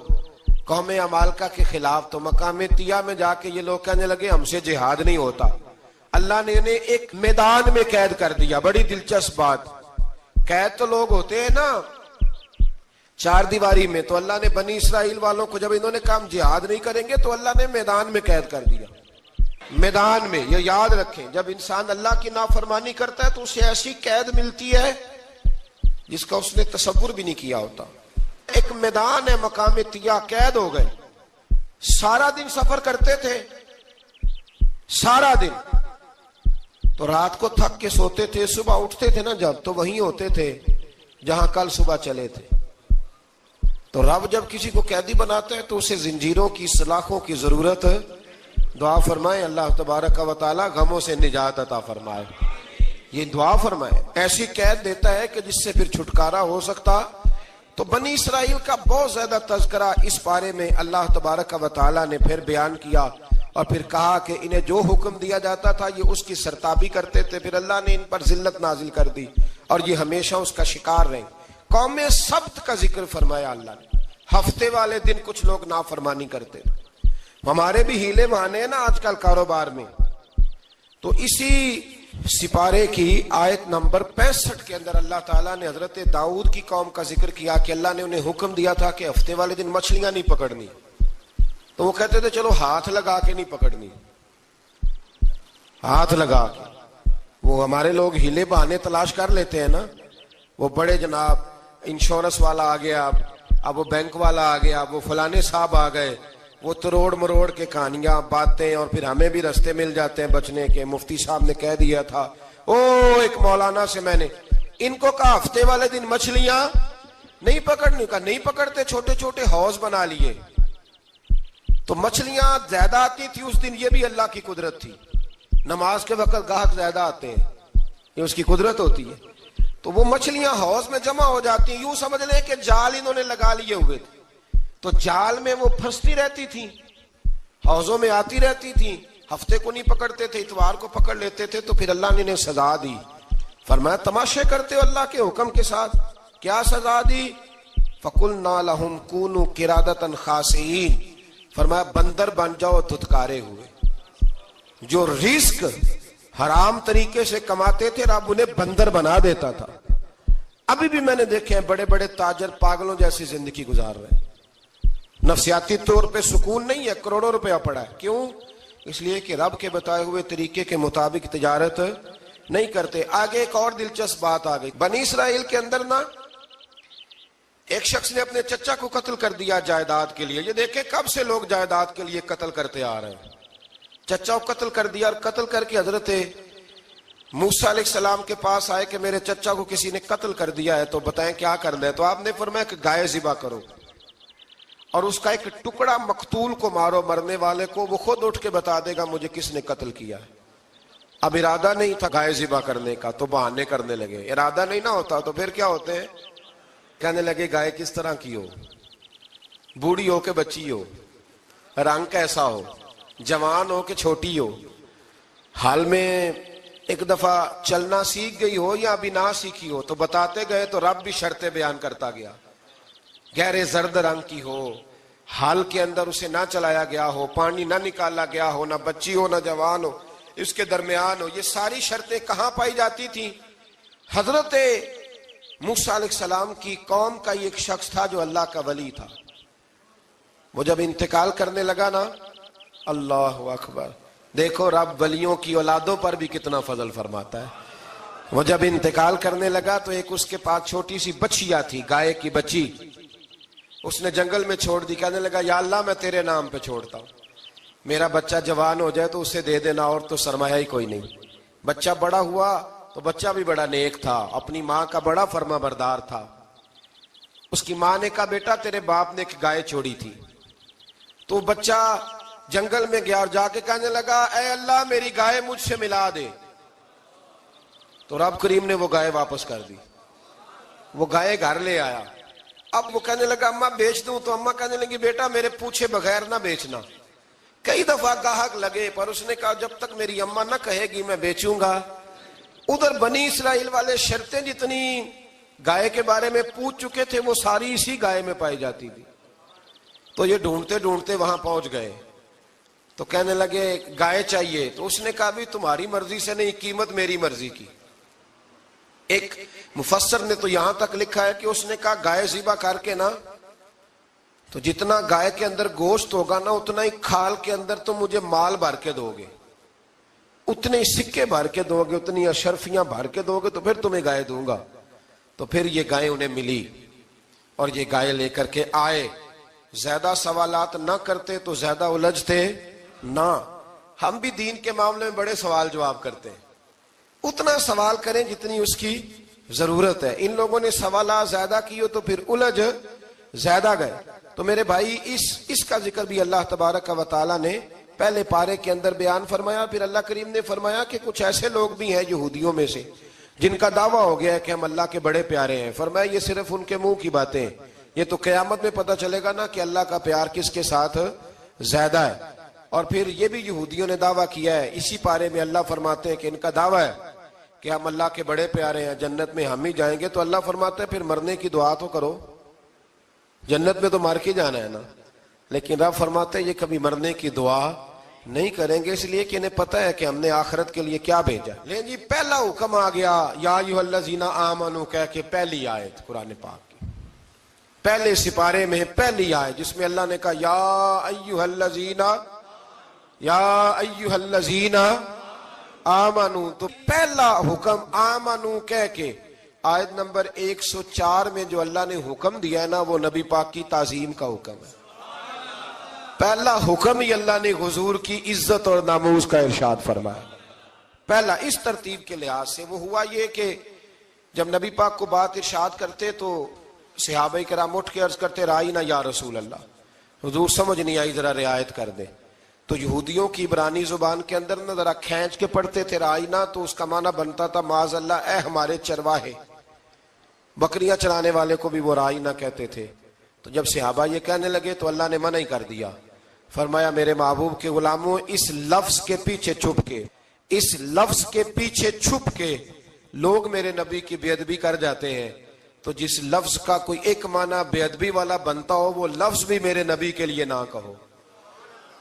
قوم عمالقہ کے خلاف، تو مقام طیہ میں جا کے یہ لوگ کہنے لگے ہم سے جہاد نہیں ہوتا. اللہ نے انہیں ایک میدان میں قید کر دیا. بڑی دلچسپ بات، قید تو لوگ ہوتے ہیں نا چار دیواری میں، تو اللہ نے بنی اسرائیل والوں کو جب انہوں نے کہا ہم جہاد نہیں کریں گے تو اللہ نے میدان میں قید کر دیا. میدان میں، یہ یاد رکھیں، جب انسان اللہ کی نافرمانی کرتا ہے تو اسے ایسی قید ملتی ہے جس کا اس نے تصور بھی نہیں کیا ہوتا. ایک میدان ہے مقام طیہ، قید ہو گئے، سارا دن سفر کرتے تھے، سارا دن، تو رات کو تھک کے سوتے تھے، صبح اٹھتے تھے نا جب، تو وہیں ہوتے تھے جہاں کل صبح چلے تھے. تو رب جب کسی کو قیدی بناتا ہے تو اسے زنجیروں کی، سلاخوں کی ضرورت ہے. دعا فرمائے اللہ تبارک و تعالی غموں سے نجات عطا فرمائے. یہ دعا فرمائے، ایسی قید دیتا ہے کہ جس سے پھر چھٹکارا ہو سکتا. تو بنی اسرائیل کا بہت زیادہ تذکرہ اس بارے میں اللہ تبارک و تعالی نے پھر بیان کیا، اور پھر کہا کہ انہیں جو حکم دیا جاتا تھا یہ اس کی سرتابی کرتے تھے. پھر اللہ نے ان پر ذلت نازل کر دی اور یہ ہمیشہ اس کا شکار رہے. قوم سبت کا ذکر فرمایا اللہ نے، ہفتے والے دن کچھ لوگ نافرمانی کرتے. ہمارے بھی ہیلے بہانے ہیں نا آج کل کاروبار میں. تو اسی سپارے کی آیت نمبر 65 کے اندر اللہ تعالیٰ نے حضرت داؤد کی قوم کا ذکر کیا کہ اللہ نے انہیں حکم دیا تھا کہ ہفتے والے دن مچھلیاں نہیں پکڑنی. تو وہ کہتے تھے چلو ہاتھ لگا کے نہیں پکڑنی، ہاتھ لگا کے. وہ ہمارے لوگ ہیلے بہانے تلاش کر لیتے ہیں نا، وہ بڑے جناب انشورنس والا آ گیا، اب وہ بینک والا آ گیا، وہ فلانے صاحب آ گئے، وہ تروڑ مروڑ کے کہانیاں باتیں، اور پھر ہمیں بھی رستے مل جاتے ہیں بچنے کے. مفتی صاحب نے کہہ دیا تھا، ایک مولانا سے میں نے ان کو کہا ہفتے والے دن مچھلیاں نہیں پکڑنی، کہا نہیں پکڑتے، چھوٹے چھوٹے حوض بنا لیے. تو مچھلیاں زیادہ آتی تھی اس دن، یہ بھی اللہ کی قدرت تھی. نماز کے وقت گاہک زیادہ آتے ہیں، یہ اس کی قدرت ہوتی ہے. تو وہ مچھلیاں حوض میں جمع ہو جاتی ہیں. یوں سمجھ لیں کہ جال انہوں نے لگا لیے ہوئے تھے، تو جال میں وہ پھنستی رہتی تھی، حوضوں میں آتی رہتی تھی. ہفتے کو نہیں پکڑتے تھے، اتوار کو پکڑ لیتے تھے. تو پھر اللہ نے انہیں سزا دی. فرمایا تماشے کرتے ہو اللہ کے حکم کے ساتھ. کیا سزا دی؟ فَقُلْنَا لَهُمْ كُونُوا قِرَادَةً خَاسِئِينَ، فرمایا بندر بن جاؤ دھتکارے ہوئے. جو رزق حرام طریقے سے کماتے تھے رب انہیں بندر بنا دیتا تھا. ابھی بھی میں نے دیکھے ہیں بڑے بڑے تاجر پاگلوں جیسی زندگی گزار رہے ہیں. نفسیاتی طور پہ سکون نہیں ہے، کروڑوں روپیہ پڑا ہے. کیوں؟ اس لیے کہ رب کے بتائے ہوئے طریقے کے مطابق تجارت نہیں کرتے. آگے ایک اور دلچسپ بات آ گئی. بنی اسرائیل کے اندر نا ایک شخص نے اپنے چچا کو قتل کر دیا جائیداد کے لیے. یہ دیکھیں کب سے لوگ جائیداد کے لیے قتل کرتے آ رہے ہیں. چچا کو قتل کر دیا، اور قتل کر کے حضرت موسیٰ علیہ السلام کے پاس آئے کہ میرے چچا کو کسی نے قتل کر دیا ہے، تو بتائیں کیا کرنا ہے. تو آپ نے فرمایا کہ گائے ذبح کرو اور اس کا ایک ٹکڑا مقتول کو مارو، مرنے والے کو، وہ خود اٹھ کے بتا دے گا مجھے کس نے قتل کیا ہے. اب ارادہ نہیں تھا گائے ذبح کرنے کا تو بہانے کرنے لگے. ارادہ نہیں نہ ہوتا تو پھر کیا ہوتے ہیں، کہنے لگے گائے کس طرح کی ہو، بوڑھی ہو کہ بچی ہو، رنگ کیسا ہو، جوان ہو کہ چھوٹی ہو، حال میں ایک دفعہ چلنا سیکھ گئی ہو یا ابھی نہ سیکھی ہو. تو بتاتے گئے تو رب بھی شرطیں بیان کرتا گیا. گہرے زرد رنگ کی ہو، حال کے اندر اسے نہ چلایا گیا ہو، پانی نہ نکالا گیا ہو، نہ بچی ہو نہ جوان ہو، اس کے درمیان ہو. یہ ساری شرطیں کہاں پائی جاتی تھیں؟ حضرت موسیٰ علیہ السلام کی قوم کا ایک شخص تھا جو اللہ کا ولی تھا. وہ جب انتقال کرنے لگا نا، اللہ اکبر، دیکھو رب ولیوں کی اولادوں پر بھی کتنا فضل فرماتا ہے. وہ جب انتقال کرنے لگا تو ایک اس کے پاس چھوٹی سی بچیا تھی، گائے کی بچی، اس نے جنگل میں چھوڑ دی. کہنے لگا یا اللہ میں تیرے نام پہ چھوڑتا ہوں. میرا بچہ جوان ہو جائے تو اسے دے دینا، اور تو سرمایہ ہی کوئی نہیں۔ بچہ بڑا ہوا تو بچہ بھی بڑا نیک تھا، اپنی ماں کا بڑا فرما بردار تھا۔ اس کی ماں نے کہا بیٹا تیرے باپ نے ایک گائے چھوڑی تھی، تو بچہ جنگل میں گیا اور جا کے کہنے لگا اے اللہ میری گائے مجھ سے ملا دے، تو رب کریم نے وہ گائے واپس کر دی۔ وہ گائے گھر لے آیا، اب وہ کہنے لگا اماں بیچ دوں، تو اماں کہنے لگی بیٹا میرے پوچھے بغیر نہ بیچنا۔ کئی دفعہ گاہک لگے پر اس نے کہا جب تک میری اماں نہ کہے گی میں بیچوں گا۔ ادھر بنی اسرائیل والے شرطیں جتنی گائے کے بارے میں پوچھ چکے تھے وہ ساری اسی گائے میں پائی جاتی تھی، تو یہ ڈھونڈتے ڈھونڈتے وہاں پہنچ گئے، تو کہنے لگے گائے چاہیے، تو اس نے کہا بھی تمہاری مرضی سے نہیں، قیمت میری مرضی کی۔ ایک مفسر نے تو یہاں تک لکھا ہے کہ اس نے کہا گائے ذبح کر کے نا، تو جتنا گائے کے اندر گوشت ہوگا نا اتنا ہی کھال کے اندر تم مجھے مال بھر کے دو گے، اتنے ہی سکے بھر کے دو گے، اتنی اشرفیاں بھر کے دو گے تو پھر تمہیں گائے دوں گا۔ تو پھر یہ گائے انہیں ملی اور یہ گائے لے کر کے آئے۔ زیادہ سوالات نہ کرتے تو زیادہ الجھتے نہ۔ ہم بھی دین کے معاملے میں بڑے سوال جواب کرتے ہیں، اتنا سوال کریں جتنی اس کی ضرورت ہے۔ ان لوگوں نے سوالات زیادہ کیے تو پھر الجھ زیادہ گئے۔ تو میرے بھائی اس کا ذکر بھی اللہ تبارک و تعالیٰ نے پہلے پارے کے اندر بیان فرمایا۔ پھر اللہ کریم نے فرمایا کہ کچھ ایسے لوگ بھی ہیں یہودیوں میں سے جن کا دعویٰ ہو گیا ہے کہ ہم اللہ کے بڑے پیارے ہیں۔ فرمایا یہ صرف ان کے منہ کی باتیں ہیں، یہ تو قیامت میں پتہ چلے گا نا کہ اللہ کا پیار کس کے ساتھ زیادہ ہے۔ اور پھر یہ بھی یہودیوں نے دعویٰ کیا ہے، اسی پارے میں اللہ فرماتے ہیں کہ ان کا دعویٰ ہے کہ ہم اللہ کے بڑے پیارے ہیں، جنت میں ہم ہی جائیں گے۔ تو اللہ فرماتے ہیں پھر مرنے کی دعا تو کرو، جنت میں تو مر کے جانا ہے نا۔ لیکن رب فرماتے ہیں یہ کبھی مرنے کی دعا نہیں کریں گے، اس لیے کہ انہیں پتہ ہے کہ ہم نے آخرت کے لیے کیا بھیجا۔ لیکن جی پہلا حکم آ گیا یا ایھا الذین آمنوا کہہ کے، پہلی آیت قرآن پاک کی پہلے سپارے میں پہلی آیت جس میں اللہ نے کہا یا ایھا الذین آمنوا، تو پہلا حکم آمنوا کہہ کے آیت نمبر 104 میں جو اللہ نے حکم دیا ہے نا وہ نبی پاک کی تعظیم کا حکم ہے۔ پہلا حکم ہی اللہ نے حضور کی عزت اور ناموس کا ارشاد فرمایا۔ پہلا اس ترتیب کے لحاظ سے وہ ہوا یہ کہ جب نبی پاک کو بات ارشاد کرتے تو صحابہ کرام اٹھ کے عرض کرتے رائینا یا رسول اللہ، حضور سمجھ نہیں آئی ذرا رعایت کر دیں۔ تو یہودیوں کی عبرانی زبان کے اندر نہ ذرا کھینچ کے پڑھتے تھے رائینا، تو اس کا معنی بنتا تھا معاذ اللہ اے ہمارے چرواہے، بکریاں چرانے والے کو بھی وہ رائینا کہتے تھے۔ تو جب صحابہ یہ کہنے لگے تو اللہ نے منع ہی کر دیا، فرمایا میرے محبوب کے غلاموں اس لفظ کے پیچھے چھپ کے لوگ میرے نبی کی بے ادبی کر جاتے ہیں، تو جس لفظ کا کوئی ایک معنی بے ادبی والا بنتا ہو وہ لفظ بھی میرے نبی کے لیے نہ کہو،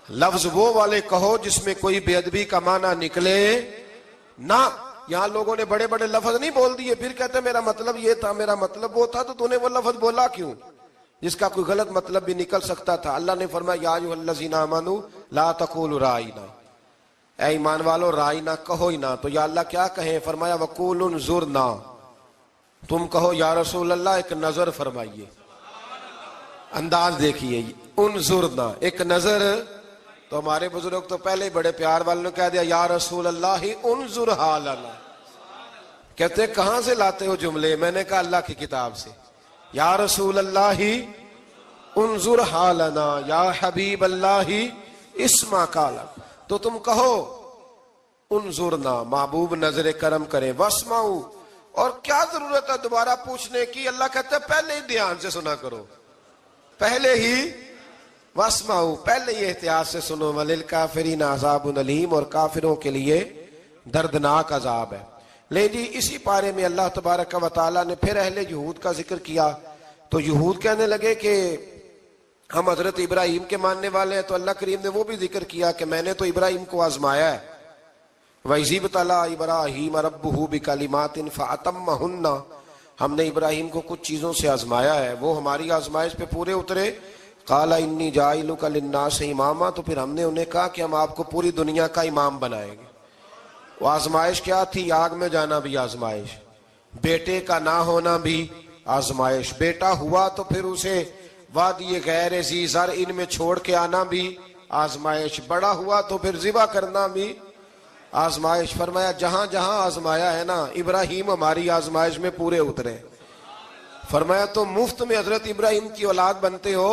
لفظ وہ والے کہو جس میں کوئی بے ادبی کا معنی نکلے نہ۔ یہاں لوگوں نے بڑے بڑے لفظ نہیں بول دیے، پھر کہتے میرا مطلب یہ تھا، میرا مطلب وہ تھا، تو نے وہ لفظ بولا کیوں جس کا کوئی غلط مطلب بھی نکل سکتا تھا۔ اللہ نے فرمایا یا ایھا الذین آمنوا لا تقولوا رائینا، اے ایمان والو رائینا کہو ہی نہ۔ تو یا اللہ کیا کہیں؟ فرمایا وقولوا انظرنا، تم کہو یا رسول اللہ ایک نظر فرمائیے، انداز دیکھیے، انظرنا ایک نظر۔ تو ہمارے بزرگ تو پہلے ہی بڑے پیار والوں نے کہہ دیا یا رسول اللہ انظر حالنا، کہتے کہاں سے لاتے ہو جملے؟ میں نے کہا اللہ کی کتاب سے، یا رسول اللہ انظر حالنا یا حبیب اللہ اسمع قالا، تو تم کہو انظرنا محبوب نظر کرم کرے، واسمعوا، اور کیا ضرورت ہے دوبارہ پوچھنے کی؟ اللہ کہتا ہے پہلے ہی دھیان سے سنا کرو، پہلے ہی واسمعوا، پہلے ہی احتیاط سے سنو، وللکافرین عذاب علیم، اور کافروں کے لیے دردناک عذاب ہے۔ لیکن جی اسی پارے میں اللہ تبارک و تعالیٰ نے پھر اہل یہود کا ذکر کیا، تو یہود کہنے لگے کہ ہم حضرت ابراہیم کے ماننے والے ہیں، تو اللہ کریم نے وہ بھی ذکر کیا کہ میں نے تو ابراہیم کو آزمایا ہے، وَإِذِ ابْتَلَىٰ إِبْرَاهِيمَ رَبُّهُ بِكَلِمَاتٍ فَأَتَمَّهُنَّ، ہم نے ابراہیم کو کچھ چیزوں سے آزمایا ہے، وہ ہماری آزمائش پہ پورے اترے۔ قَالَ إِنِّي جَاعِلُكَ لِلنَّاسِ إِمَامًا، تو پھر ہم نے انہیں کہا کہ ہم آپ کو پوری دنیا کا امام بنائیں گے۔ وہ آزمائش کیا تھی؟ آگ میں جانا بھی آزمائش، بیٹے کا نہ ہونا بھی آزمائش، بیٹا ہوا تو پھر اسے وادی غیر ذی زرع ان میں چھوڑ کے آنا بھی آزمائش، بڑا ہوا تو پھر ذبح کرنا بھی آزمائش۔ فرمایا جہاں جہاں آزمایا ہے نا، ابراہیم ہماری آزمائش میں پورے اترے۔ فرمایا تو مفت میں حضرت ابراہیم کی اولاد بنتے ہو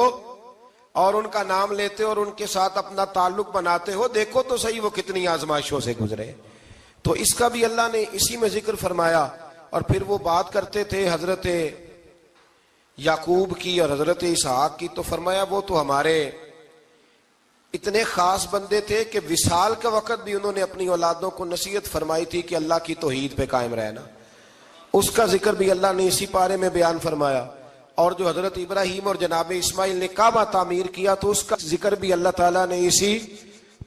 اور ان کا نام لیتے ہو اور ان کے ساتھ اپنا تعلق بناتے ہو، دیکھو تو صحیح وہ کتنی آزمائشوں سے گزرے۔ تو اس کا بھی اللہ نے اسی میں ذکر فرمایا۔ اور پھر وہ بات کرتے تھے حضرت یعقوب کی اور حضرت اسحاق کی، تو فرمایا وہ تو ہمارے اتنے خاص بندے تھے کہ وصال کے وقت بھی انہوں نے اپنی اولادوں کو نصیحت فرمائی تھی کہ اللہ کی توحید پہ قائم رہنا۔ اس کا ذکر بھی اللہ نے اسی پارے میں بیان فرمایا۔ اور جو حضرت ابراہیم اور جناب اسماعیل نے کعبہ تعمیر کیا تو اس کا ذکر بھی اللہ تعالیٰ نے اسی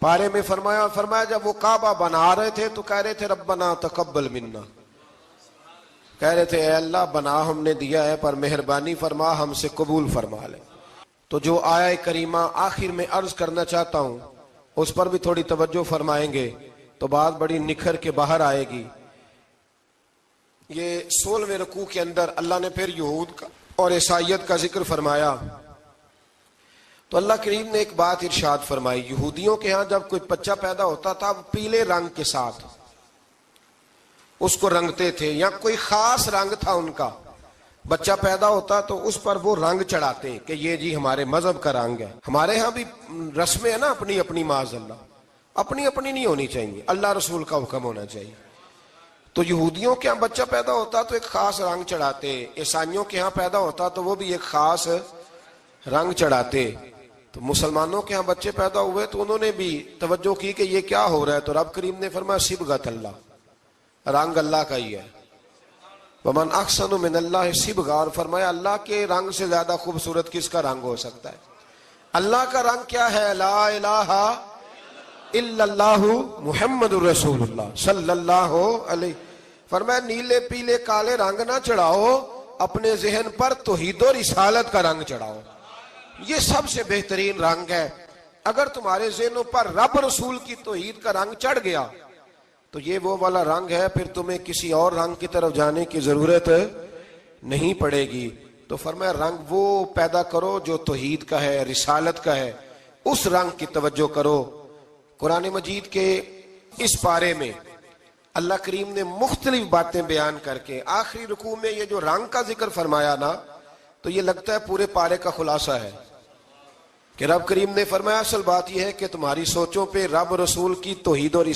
پارے میں فرمایا۔ فرمایا جب وہ کعبہ بنا رہے تھے تو کہہ رہے تھے ربنا تقبل منا، کہہ رہے تھے اے اللہ بنا ہم نے دیا ہے پر مہربانی فرما ہم سے قبول فرما لے۔ تو جو آیہ کریمہ آخر میں عرض کرنا چاہتا ہوں اس پر بھی تھوڑی توجہ فرمائیں گے تو بات بڑی نکھر کے باہر آئے گی۔ یہ 16ویں رکوع کے اندر اللہ نے پھر یہود کا اور عیسائیت کا ذکر فرمایا تو اللہ کریم نے ایک بات ارشاد فرمائی۔ یہودیوں کے ہاں جب کوئی بچہ پیدا ہوتا تھا وہ پیلے رنگ کے ساتھ اس کو رنگتے تھے، یا کوئی خاص رنگ تھا ان کا، بچہ پیدا ہوتا تو اس پر وہ رنگ چڑھاتے کہ یہ جی ہمارے مذہب کا رنگ ہے۔ ہمارے ہاں بھی رسمیں ہیں نا اپنی اپنی، معاذ اللہ اپنی اپنی نہیں ہونی چاہیے، اللہ رسول کا حکم ہونا چاہیے۔ تو یہودیوں کے ہاں بچہ پیدا ہوتا تو ایک خاص رنگ چڑھاتے، عیسائیوں کے ہاں پیدا ہوتا تو وہ بھی ایک خاص رنگ چڑھاتے۔ تو مسلمانوں کے ہاں بچے پیدا ہوئے تو انہوں نے بھی توجہ کی کہ یہ کیا ہو رہا ہے، تو رب کریم نے فرمایا صبغۃ اللہ، رنگ اللہ کا ہی ہے۔ ومن احسن من اللہ صبغہ، اور فرمایا اللہ کے رنگ سے زیادہ خوبصورت کس کا رنگ ہو سکتا ہے؟ اللہ کا رنگ کیا ہے؟ لا الہ الا اللہ محمد الرسول اللہ صلی اللہ علیہ۔ فرمایا نیلے پیلے کالے رنگ نہ چڑھاؤ، اپنے ذہن پر توحید و رسالت کا رنگ چڑھاؤ، یہ سب سے بہترین رنگ ہے۔ اگر تمہارے ذہنوں پر رب رسول کی توحید کا رنگ چڑھ گیا تو یہ وہ والا رنگ ہے، پھر تمہیں کسی اور رنگ کی طرف جانے کی ضرورت نہیں پڑے گی۔ تو فرمایا رنگ وہ پیدا کرو جو توحید کا ہے، رسالت کا ہے، اس رنگ کی توجہ کرو۔ قرآن مجید کے اس پارے میں اللہ کریم نے مختلف باتیں بیان کر کے آخری رکوع میں یہ جو رنگ کا ذکر فرمایا نا، تو یہ لگتا ہے پورے پارے کا خلاصہ ہے کہ رب کریم نے فرمایا اصل بات یہ ہے کہ تمہاری سوچوں پہ رب رسول کی توحید اور